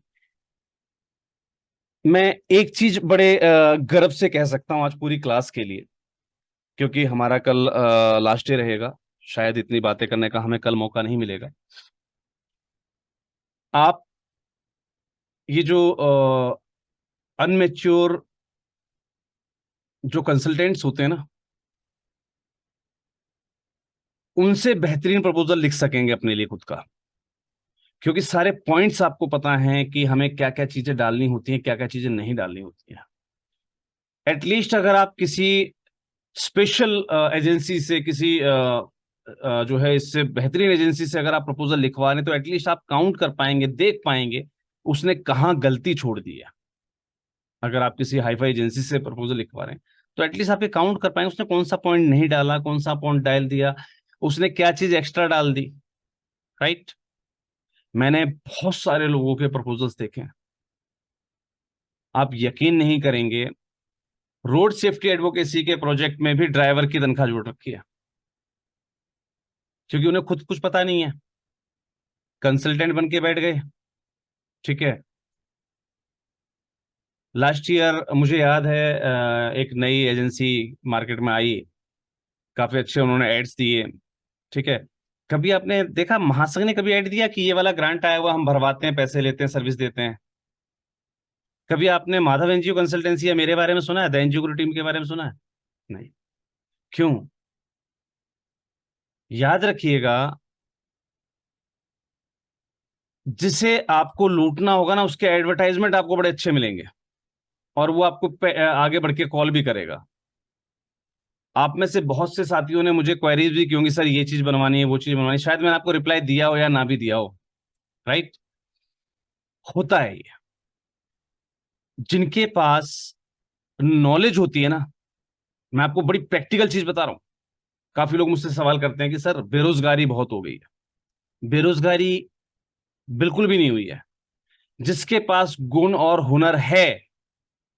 मैं एक चीज बड़े गर्व से कह सकता हूं आज पूरी क्लास के लिए, क्योंकि हमारा कल लास्ट डे रहेगा, शायद इतनी बातें करने का हमें कल मौका नहीं मिलेगा। आप ये जो अनमेच्योर जो कंसल्टेंट्स होते हैं ना, उनसे बेहतरीन प्रपोजल लिख सकेंगे अपने लिए खुद का, क्योंकि सारे पॉइंट्स आपको पता हैं कि हमें क्या क्या चीजें डालनी होती हैं, क्या क्या चीजें नहीं डालनी होती हैं। एटलीस्ट अगर आप किसी स्पेशल एजेंसी से, किसी जो है इससे बेहतरीन एजेंसी से अगर आप प्रपोजल लिखवा रहे हैं, तो एटलीस्ट आप काउंट कर पाएंगे, देख पाएंगे उसने कहाँ गलती छोड़ दी है। अगर आप किसी हाईफाई एजेंसी से प्रपोजल लिखवा रहे हैं तो एटलीस्ट आप ये काउंट कर पाएंगे उसने कौन सा पॉइंट नहीं डाला, कौन सा पॉइंट डाल दिया, उसने क्या चीज एक्स्ट्रा डाल दी। राइट, मैंने बहुत सारे लोगों के प्रपोजल्स देखे हैं, आप यकीन नहीं करेंगे, रोड सेफ्टी एडवोकेसी के प्रोजेक्ट में भी ड्राइवर की तनख्वाह जोड़ रखी है, क्योंकि उन्हें खुद कुछ पता नहीं है, कंसल्टेंट बन के बैठ गए। ठीक है, लास्ट ईयर मुझे याद है एक नई एजेंसी मार्केट में आई, काफी अच्छे उन्होंने एड्स दिए। ठीक है, कभी आपने देखा महासंघ ने कभी ऐड दिया कि ये वाला ग्रांट आया हुआ हम भरवाते हैं, पैसे लेते हैं, सर्विस देते हैं? कभी आपने माधव एनजीओ कंसल्टेंसी या मेरे बारे में सुना है, द एनजीओ गुरु टीम के बारे में सुना है? नहीं। क्यों? याद रखिएगा, जिसे आपको लूटना होगा ना, उसके एडवर्टाइजमेंट आपको बड़े अच्छे मिलेंगे और वो आपको आगे बढ़ के कॉल भी करेगा। आप में से बहुत से साथियों ने मुझे क्वेरीज भी की होंगी, सर ये चीज बनवानी है, वो चीज बनवानी है। शायद मैंने आपको रिप्लाई दिया हो या ना भी दिया हो। राइट, होता है ये। जिनके पास नॉलेज होती है ना, मैं आपको बड़ी प्रैक्टिकल चीज बता रहा हूं। काफी लोग मुझसे सवाल करते हैं कि सर बेरोजगारी बहुत हो गई है। बेरोजगारी बिल्कुल भी नहीं हुई है। जिसके पास गुण और हुनर है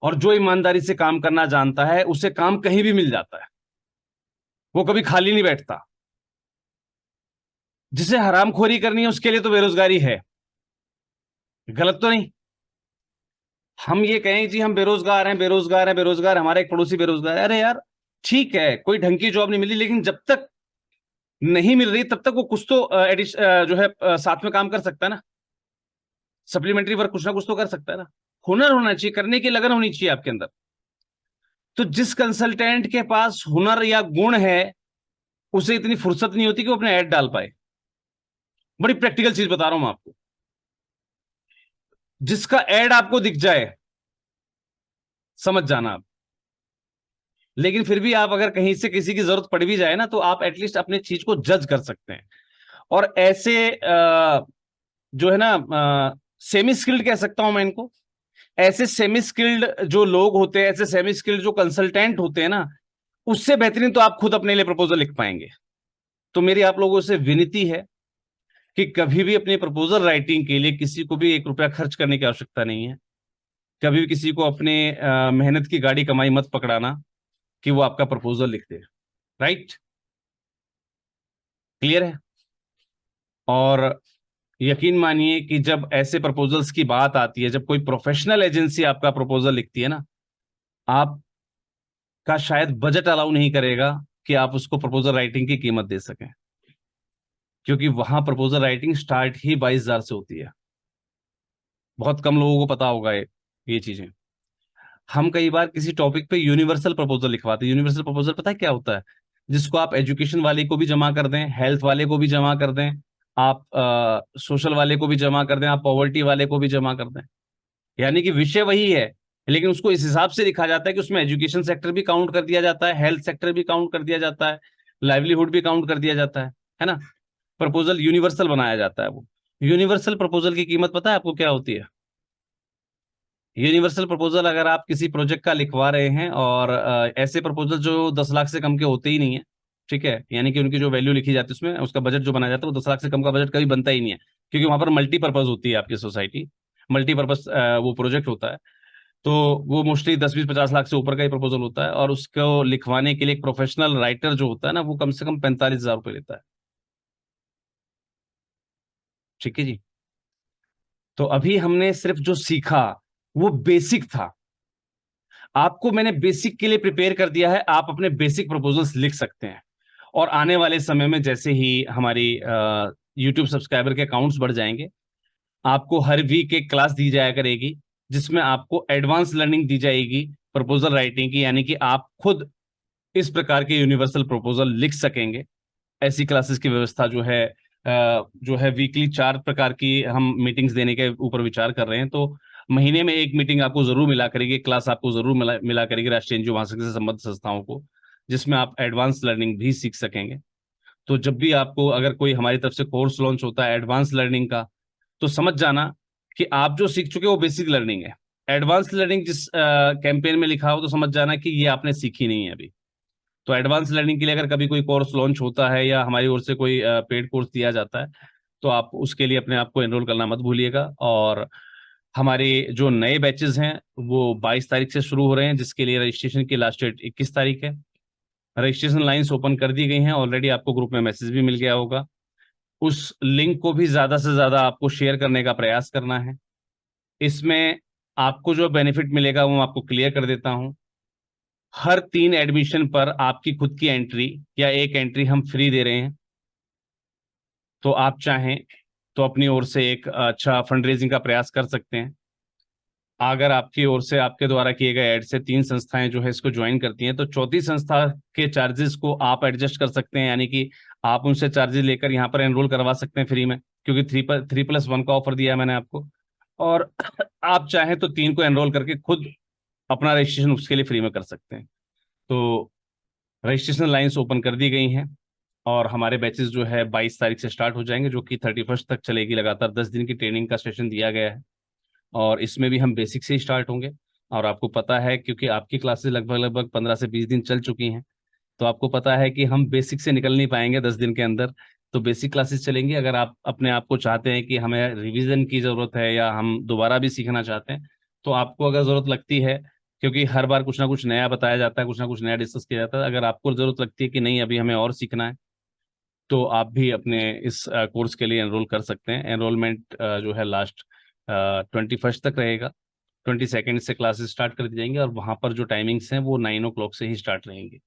और जो ईमानदारी से काम करना जानता है, उसे काम कहीं भी मिल जाता है। वो कभी खाली नहीं बैठता। जिसे हरामखोरी करनी है उसके लिए तो बेरोजगारी है। गलत तो नहीं? हम ये कहें जी हम बेरोजगार हैं, बेरोजगार हैं, बेरोजगार, हमारा एक पड़ोसी बेरोजगार है। अरे यार ठीक है, कोई ढंग की जॉब नहीं मिली, लेकिन जब तक नहीं मिल रही तब तक वो कुछ तो जो है साथ में काम कर सकता है ना। सप्लीमेंट्री वर्क कुछ ना कुछ तो कर सकता है ना। हुनर होना चाहिए, करने की लगन होनी चाहिए आपके अंदर। तो जिस कंसल्टेंट के पास हुनर या गुण है, उसे इतनी फुर्सत नहीं होती कि वो अपने ऐड डाल पाए। बड़ी प्रैक्टिकल चीज बता रहा हूं मैं आपको। जिसका ऐड आपको दिख जाए, समझ जाना आप। लेकिन फिर भी आप अगर कहीं से किसी की जरूरत पड़ भी जाए ना, तो आप एटलीस्ट अपने चीज को जज कर सकते हैं। और ऐसे जो है ना, सेमी स्किल्ड कह सकता हूं मैं इनको, ऐसे सेमी स्किल्ड जो लोग होते हैं, ऐसे सेमी स्किल्ड जो कंसल्टेंट होते हैं ना, उससे बेहतरीन तो आप खुद अपने लिए प्रपोजल लिख पाएंगे। तो मेरी आप लोगों से विनती है कि कभी भी अपनी प्रपोजल राइटिंग के लिए किसी को भी 1 रुपया खर्च करने की आवश्यकता नहीं है। कभी भी किसी को अपने मेहनत की गाड़ी कमाई मत पकड़ाना कि वो आपका प्रपोजल लिख दे। राइट, क्लियर है? और यकीन मानिए कि जब ऐसे प्रपोजल्स की बात आती है, जब कोई प्रोफेशनल एजेंसी आपका प्रपोजल लिखती है ना, आपका शायद बजट अलाउ नहीं करेगा कि आप उसको प्रपोजल राइटिंग की कीमत दे सकें, क्योंकि वहां प्रपोजल राइटिंग स्टार्ट ही 22,000 से होती है। बहुत कम लोगों को पता होगा ये चीजें। हम कई बार किसी टॉपिक पे यूनिवर्सल प्रपोजल लिखवाते हैं। यूनिवर्सल प्रपोजल पता है क्या होता है? जिसको आप एजुकेशन वाले को भी जमा कर दें, हेल्थ वाले को भी जमा कर दें, आप सोशल वाले को भी जमा कर दें, आप पॉवर्टी वाले को भी जमा कर दें। यानी कि विषय वही है, लेकिन उसको इस हिसाब से लिखा जाता है कि उसमें एजुकेशन सेक्टर भी काउंट कर दिया जाता है, हेल्थ सेक्टर भी काउंट कर दिया जाता है, लाइवलीहुड भी काउंट कर दिया जाता है ना। प्रपोजल यूनिवर्सल बनाया जाता है। वो यूनिवर्सल प्रपोजल की कीमत पता है आपको क्या होती है? यूनिवर्सल प्रपोजल अगर आप किसी प्रोजेक्ट का लिखवा रहे हैं, और ऐसे प्रपोजल जो 10 लाख से कम के होते ही नहीं है, ठीक है, यानी कि उनकी जो वैल्यू लिखी जाती है उसमें उसका बजट जो बनाया जाता है वो 10 लाख से कम का बजट कभी बनता ही नहीं है, क्योंकि वहां पर मल्टीपर्पज होती है आपकी सोसाइटी, मल्टीपर्पज वो प्रोजेक्ट होता है। तो वो मोस्टली 10-20-50 लाख से ऊपर का ही प्रपोजल होता है, और उसको लिखवाने के लिए एक प्रोफेशनल राइटर जो होता है ना, वो कम से कम 45,000 रुपये लेता है। ठीक है जी। तो अभी हमने सिर्फ जो सीखा वो बेसिक था। आपको मैंने बेसिक के लिए प्रिपेयर कर दिया है, आप अपने बेसिक प्रपोजल्स लिख सकते हैं। और आने वाले समय में जैसे ही हमारी यूट्यूब सब्सक्राइबर के अकाउंट्स बढ़ जाएंगे, आपको हर वीक एक क्लास दी जाया करेगी, जिसमें आपको एडवांस लर्निंग दी जाएगी प्रपोजल राइटिंग की, यानी कि आप खुद इस प्रकार के यूनिवर्सल प्रपोजल लिख सकेंगे। ऐसी क्लासेस की व्यवस्था जो है वीकली 4 प्रकार की हम मीटिंग्स देने के ऊपर विचार कर रहे हैं। तो महीने में एक मीटिंग आपको जरूर मिला करेगी, क्लास आपको जरूर मिला करेगी राष्ट्रीय एनजीओ महासंघ से संबद्ध संस्थाओं को, जिसमें आप एडवांस लर्निंग भी सीख सकेंगे। तो जब भी आपको अगर कोई हमारी तरफ से कोर्स लॉन्च होता है एडवांस लर्निंग का, तो समझ जाना कि आप जो सीख चुके हो वो बेसिक लर्निंग है। एडवांस लर्निंग जिस कैंपेन में लिखा हो, तो समझ जाना कि ये आपने सीखी नहीं है अभी। तो एडवांस लर्निंग के लिए अगर कभी कोई कोर्स लॉन्च होता है या हमारी ओर से कोई पेड कोर्स दिया जाता है, तो आप उसके लिए अपने आप को एनरोल करना मत भूलिएगा। और हमारे जो नए बैचेस हैं वो 22 तारीख से शुरू हो रहे हैं, जिसके लिए रजिस्ट्रेशन की लास्ट डेट 21 तारीख है। रजिस्ट्रेशन लाइंस ओपन कर दी गई हैं ऑलरेडी, आपको ग्रुप में मैसेज भी मिल गया होगा। उस लिंक को भी ज्यादा से ज्यादा आपको शेयर करने का प्रयास करना है। इसमें आपको जो बेनिफिट मिलेगा वो मैं आपको क्लियर कर देता हूं। हर 3 एडमिशन पर आपकी खुद की एंट्री या एक एंट्री हम फ्री दे रहे हैं। तो आप चाहें तो अपनी ओर से एक अच्छा फंड रेजिंग का प्रयास कर सकते हैं। अगर आपकी ओर से आपके द्वारा किए गए ऐड से 3 संस्थाएं जो है इसको ज्वाइन करती हैं, तो चौथी संस्था के चार्जेस को आप एडजस्ट कर सकते हैं, यानी कि आप उनसे चार्जेस लेकर यहाँ पर एनरोल करवा सकते हैं फ्री में, क्योंकि 3+1 का ऑफर दिया है मैंने आपको। और आप चाहें तो 3 को एनरोल करके खुद अपना रजिस्ट्रेशन उसके लिए फ्री में कर सकते हैं। तो रजिस्ट्रेशन लाइन्स ओपन कर दी गई हैं और हमारे बैचेस जो है 22 तारीख से स्टार्ट हो जाएंगे, जो कि 31 तक चलेगी। लगातार 10 दिन की ट्रेनिंग का सेशन दिया गया है और इसमें भी हम बेसिक से ही स्टार्ट होंगे। और आपको पता है, क्योंकि आपकी क्लासेस लगभग लगभग 15 से 20 दिन चल चुकी हैं, तो आपको पता है कि हम बेसिक से निकल नहीं पाएंगे 10 दिन के अंदर। तो बेसिक क्लासेस चलेंगी। अगर आप अपने आप को चाहते हैं कि हमें रिवीजन की ज़रूरत है या हम दोबारा भी सीखना चाहते हैं, तो आपको अगर ज़रूरत लगती है, क्योंकि हर बार कुछ ना कुछ नया बताया जाता है, कुछ ना कुछ नया डिस्कस किया जाता है, अगर आपको ज़रूरत लगती है कि नहीं अभी हमें और सीखना है, तो आप भी अपने इस कोर्स के लिए एनरोल कर सकते हैं। एनरोलमेंट जो है लास्ट 21 तक रहेगा। 22 से क्लासेस स्टार्ट कर दी जाएंगी और वहाँ पर जो टाइमिंग्स हैं वो 9 o'clock से ही स्टार्ट रहेंगी।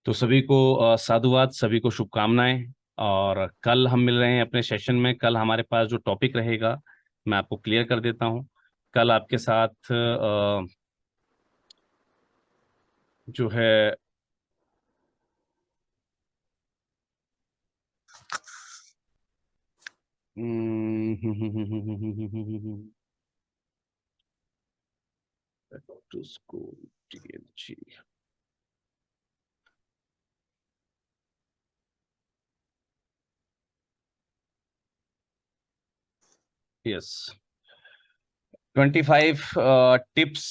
तो सभी को साधुवाद, सभी को शुभकामनाएं। और कल हम मिल रहे हैं अपने सेशन में। कल हमारे पास जो टॉपिक रहेगा मैं आपको क्लियर कर देता हूँ। कल आपके साथ जो है to school TNG. Yes, 25 tips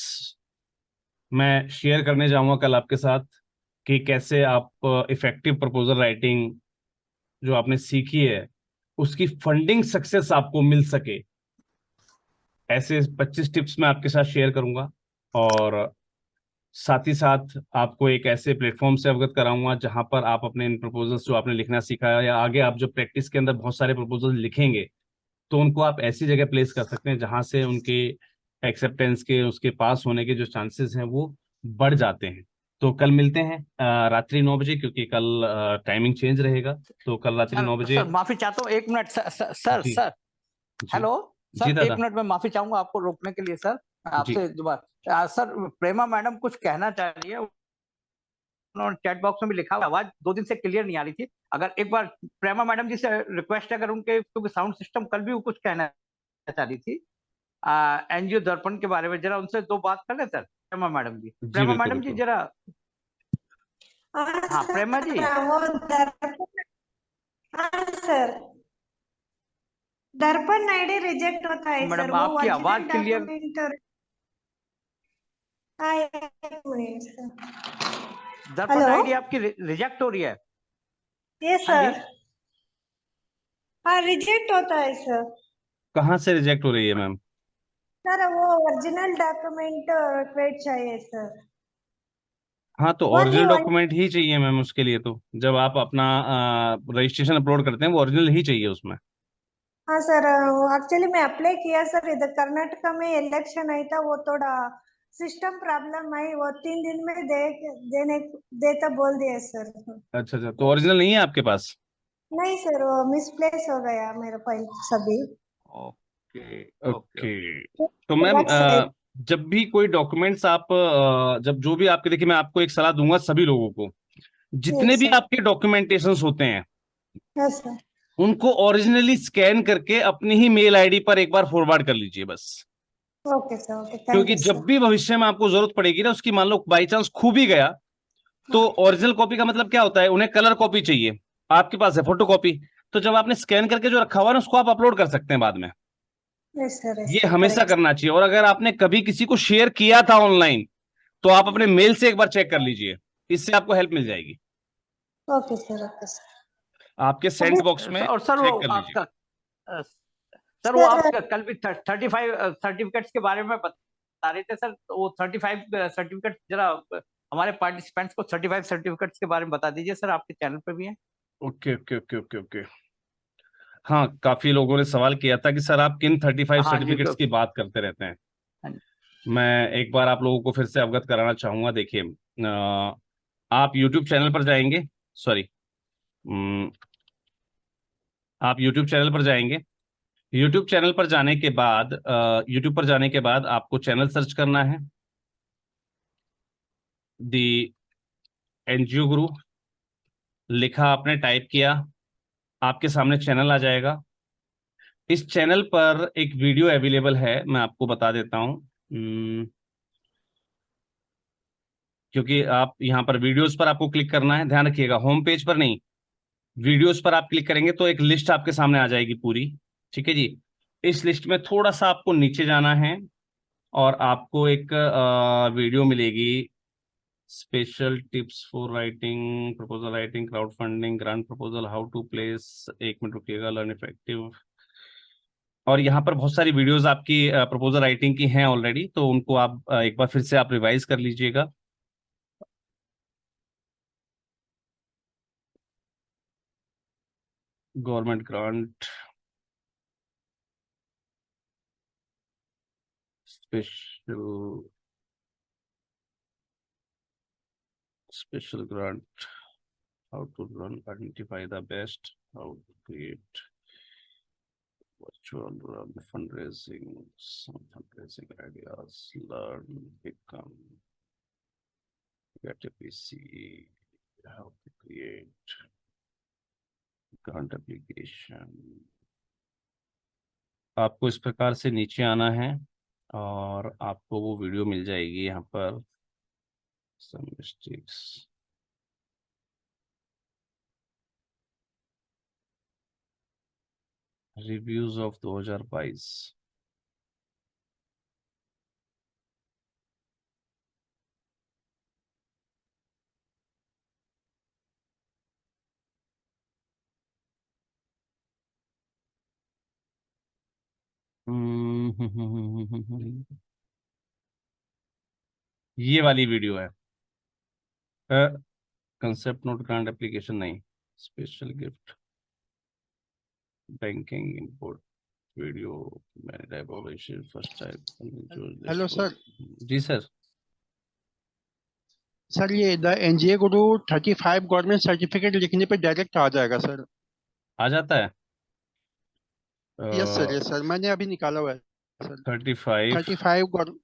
मैं शेयर करने जाऊंगा कल आपके साथ कि कैसे आप इफेक्टिव प्रपोजल राइटिंग जो आपने सीखी है उसकी फंडिंग सक्सेस आपको मिल सके। ऐसे 25 टिप्स मैं आपके साथ शेयर करूंगा और साथ ही साथ आपको एक ऐसे प्लेटफॉर्म से अवगत कराऊंगा जहां पर आप अपने इन प्रपोजल्स जो आपने लिखना सीखा है या आगे आप जो प्रैक्टिस के अंदर बहुत सारे प्रपोजल लिखेंगे, तो उनको आप ऐसी जगह प्लेस कर सकते हैं जहां से उनके एक्सेप्टेंस के, उसके पास होने के जो चांसेस हैं वो बढ़ जाते हैं। तो कल मिलते हैं रात्रि 9 बजे, क्योंकि कल टाइमिंग चेंज रहेगा। तो कल रात्रि 9 बजे। सर माफी चाहता हूँ, 1 मिनट सर जी सर जी हेलो जी सर, दादा 1 मिनट में माफी चाहूंगा आपको रोकने के लिए सर। जी। आपसे दोबारा सर, प्रेमा मैडम कुछ कहना चाह रही है, उन्होंने चैट बॉक्स में भी लिखा हुआ, आवाज 2 दिन से क्लियर नहीं आ रही थी। अगर एक बार प्रेमा मैडम जी से रिक्वेस्ट है, अगर उनके, क्योंकि साउंड सिस्टम कल भी वो कुछ कहना चाह रही थी एनजीओ दर्पण के बारे में, जरा उनसे 2 बात कर ले सर। प्रेमा मैडम जी, जी प्रेमा बिल्कुल मैडम जी बिल्कुल। जरा। हाँ हाँ प्रेमा जी। सर, वो दर्पण, हाँ सर, दर्पण आईडी रिजेक्ट होता है सर, मैडम वो आपकी आवाज ओरिजिनल क्लियर। डॉक्यूमेंट और हाँ, 1 मिनट सर। दर्पण हेलो, आईडी आपकी रिजेक्ट हो रही है। ये हाँ जी। सर, हाँ रिजेक्ट होता है सर। कहाँ से रिजेक्ट हो रही है मैम? सर वो ओरिजिनल डॉक्यूमेंट रिक्वेस्ट चाहिए सर। हाँ, तो ओनली ओरिजिनल वन। डॉक्यूमेंट ही चाहिए मैम उसके लिए। तो जब आप अपना रजिस्ट्रेशन अपलोड करते हैं वो ओरिजिनल ही चाहिए उसमें। हाँ सर, एक्चुअली मैं अप्लाई किया सर, इधर कर्नाटका में इलेक्शन आई था, वो थोड़ा सिस्टम प्रॉब्लम आई, वो 3 दिन में देता बोल दिया सर। अच्छा अच्छा, तो ओरिजिनल नहीं है आपके पास? नहीं सर, वो मिसप्लेस हो गया मेरा फाइल सभी। Okay okay. ओके। तो मैम That's right. जब भी कोई डॉक्यूमेंट्स आप जब जो भी आपके, देखिए मैं आपको एक सलाह दूंगा सभी लोगों को, जितने Yes भी sir. आपके डॉक्यूमेंटेशंस होते हैं Yes sir. उनको ओरिजिनली स्कैन करके अपनी ही मेल आईडी पर एक बार फॉरवर्ड कर लीजिए बस। Okay sir. Okay. Thank क्योंकि you जब sir. भी भविष्य में आपको जरूरत पड़ेगी ना, उसकी मान लो बाई चांस खो भी गया, तो ओरिजिनल कॉपी का मतलब क्या होता है, उन्हें कलर कॉपी चाहिए, आपके पास है फोटो कॉपी, तो जब आपने स्कैन करके जो रखा हुआ है ना उसको आप अपलोड कर सकते हैं बाद में। Yes sir. Yes ये sir. हमेशा Correct. करना चाहिए। और अगर आपने कभी किसी को शेयर किया था ऑनलाइन, तो आप अपने मेल से एक बार चेक कर लीजिए, इससे आपको हेल्प मिल जाएगी। Okay sir. Okay sir. आपके सेंड बॉक्स में और सर वो चेक कर लीजिए। आपका सर वो Sir, आप कल भी 35 सर्टिफिकेट्स के बारे में बता रहे थे सर, तो वो 35 सर्टिफिकेट जरा हमारे पार्टिसिपेंट्स को 35 सर्टिफिकेट्स के बारे में बता दीजिए सर, आपके चैनल पे भी है। Okay okay okay okay okay. हाँ, काफी लोगों ने सवाल किया था कि सर आप किन 35 हाँ जी सर्टिफिकेट्स की बात करते रहते हैं। हाँ जी। मैं एक बार आप लोगों को फिर से अवगत कराना चाहूंगा। देखिए, आप YouTube चैनल पर जाएंगे, सॉरी, आप यूट्यूब चैनल पर जाएंगे। यूट्यूब चैनल पर जाने के बाद यूट्यूब पर जाने के बाद आपको चैनल सर्च करना है, दी एनजीओ गुरु लिखा, आपने टाइप किया, आपके सामने चैनल आ जाएगा। इस चैनल पर एक वीडियो अवेलेबल है, मैं आपको बता देता हूं। क्योंकि आप यहाँ पर वीडियोस पर आपको क्लिक करना है, ध्यान रखिएगा, होम पेज पर नहीं, वीडियोस पर आप क्लिक करेंगे तो एक लिस्ट आपके सामने आ जाएगी पूरी। ठीक है जी। इस लिस्ट में थोड़ा सा आपको नीचे जाना है और आपको एक वीडियो मिलेगी, special tips for writing proposal, writing crowd funding grant proposal, how to place, 1 minute रुकिएगा, लर्न इफेक्टिव। और यहाँ पर बहुत सारी वीडियोस आपकी प्रपोजल राइटिंग की हैं ऑलरेडी, तो उनको आप एक बार फिर से आप रिवाइज कर लीजिएगा। Government grant, special grant, how to run, identify the best, how to create virtual run, fundraising, some fundraising ideas, learn, become, get a PC, how to create grant application। आपको इस प्रकार से नीचे आना है और आपको वो वीडियो मिल जाएगी यहाँ पर। some mistakes, reviews of 2022। ये वाली वीडियो है, कंसेप्ट नोट ग्रांट एप्लीकेशन नहीं, special gift, banking input video, first type. Hello sir. जी सर। सर ये the NGA guru 35 government certificate लिखने पे डायरेक्ट आ जाएगा सर? आ जाता है। यस सर मैंने अभी निकाला हुआ है सर। 35 35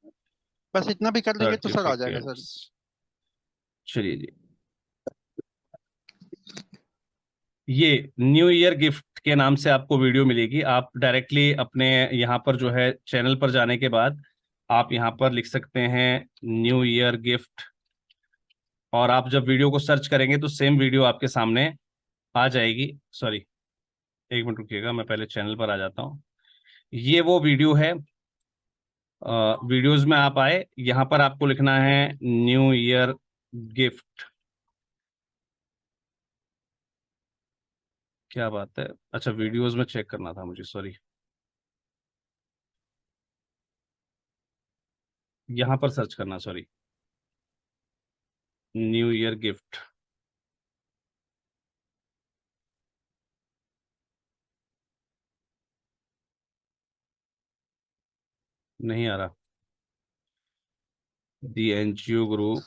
बस इतना भी कर देंगे तो सर आ जाएगा सर। चलिए जी। ये न्यू ईयर गिफ्ट के नाम से आपको वीडियो मिलेगी। आप डायरेक्टली अपने यहाँ पर जो है चैनल पर जाने के बाद आप यहाँ पर लिख सकते हैं न्यू ईयर गिफ्ट, और आप जब वीडियो को सर्च करेंगे तो सेम वीडियो आपके सामने आ जाएगी। सॉरी, 1 मिनट रुकिएगा, मैं पहले चैनल पर आ जाता हूँ। ये वो वीडियो है। वीडियोस में आप आए, यहाँ पर आपको लिखना है न्यू ईयर गिफ्ट। क्या बात है, अच्छा वीडियोस में चेक करना था मुझे, सॉरी। यहाँ पर सर्च करना, सॉरी, न्यू ईयर गिफ्ट। नहीं आ रहा। The NGO group,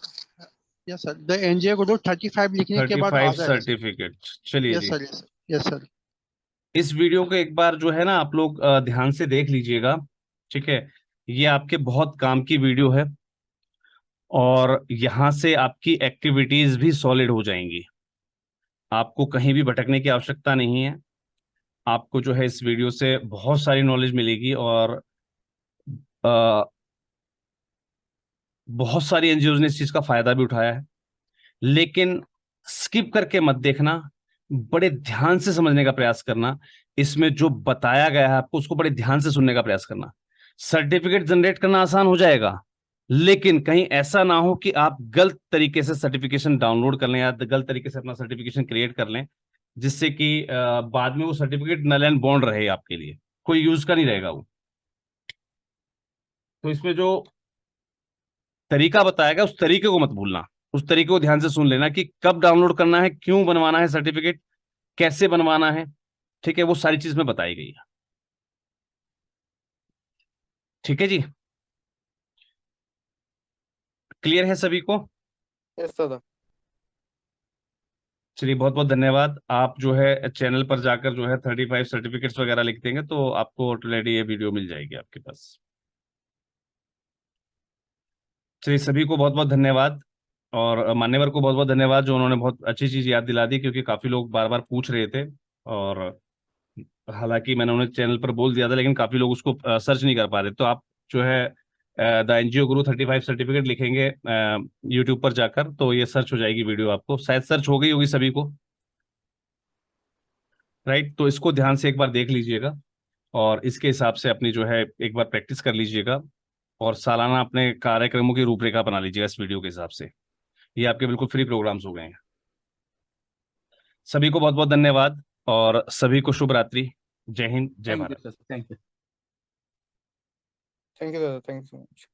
yes sir the NGA guru 35 लिखने के बाद आ 35 जाएगा सर्टिफिकेट। चलिए यस जी। Sir yes sir. इस वीडियो को एक बार जो है ना आप लोग ध्यान से देख लीजिएगा, ठीक है। ये आपके बहुत काम की वीडियो है और यहाँ से आपकी एक्टिविटीज भी सॉलिड हो जाएंगी। आपको कहीं भी भटकने की आवश्यकता नहीं है। आपको जो है इस वीडियो से बहुत सारी नॉलेज मिलेगी और बहुत सारी एनजीओज ने इस चीज का फायदा भी उठाया है। लेकिन स्किप करके मत देखना, बड़े ध्यान से समझने का प्रयास करना। इसमें जो बताया गया है आपको उसको बड़े ध्यान से सुनने का प्रयास करना। सर्टिफिकेट जनरेट करना आसान हो जाएगा, लेकिन कहीं ऐसा ना हो कि आप गलत तरीके से सर्टिफिकेशन डाउनलोड कर लें या गलत तरीके से अपना सर्टिफिकेशन क्रिएट कर लें, जिससे कि बाद में वो सर्टिफिकेट नल एंड बॉन्ड रहे, आपके लिए कोई यूज का नहीं रहेगा वो। तो इसमें जो तरीका बताया गया उस तरीके को मत भूलना, उस तरीके को ध्यान से सुन लेना कि कब डाउनलोड करना है, क्यों बनवाना है सर्टिफिकेट, कैसे बनवाना है। ठीक है, वो सारी चीज में बताई गई है। ठीक है जी, क्लियर है सभी को? यस दादा। चलिए, बहुत बहुत धन्यवाद। आप जो है चैनल पर जाकर जो है 35 सर्टिफिकेट्स वगैरह लिख देंगे तो आपको ऑलरेडी ये वीडियो मिल जाएगी आपके पास। चलिए, सभी को बहुत बहुत धन्यवाद, और मान्यवर को बहुत बहुत धन्यवाद जो उन्होंने बहुत अच्छी चीज याद दिला दी, क्योंकि काफी लोग बार बार पूछ रहे थे। और हालांकि मैंने उन्हें चैनल पर बोल दिया था, लेकिन काफी लोग उसको सर्च नहीं कर पा रहे। तो आप जो है द एनजीओ गुरु 35 सर्टिफिकेट लिखेंगे यूट्यूब पर जाकर, तो ये सर्च हो जाएगी वीडियो। आपको शायद सर्च हो गई होगी सभी को, राइट? तो इसको ध्यान से एक बार देख लीजिएगा, और इसके हिसाब से अपनी जो है एक बार प्रैक्टिस कर लीजिएगा, और सालाना अपने कार्यक्रमों की रूपरेखा बना लीजिएगा इस वीडियो के हिसाब से। ये आपके बिल्कुल फ्री प्रोग्राम्स हो गए हैं। सभी को बहुत बहुत धन्यवाद, और सभी को शुभ रात्रि। जय हिंद, जय thank you Bharat. Sir, thank you. Thank you दादा, थैंक यू सो मच।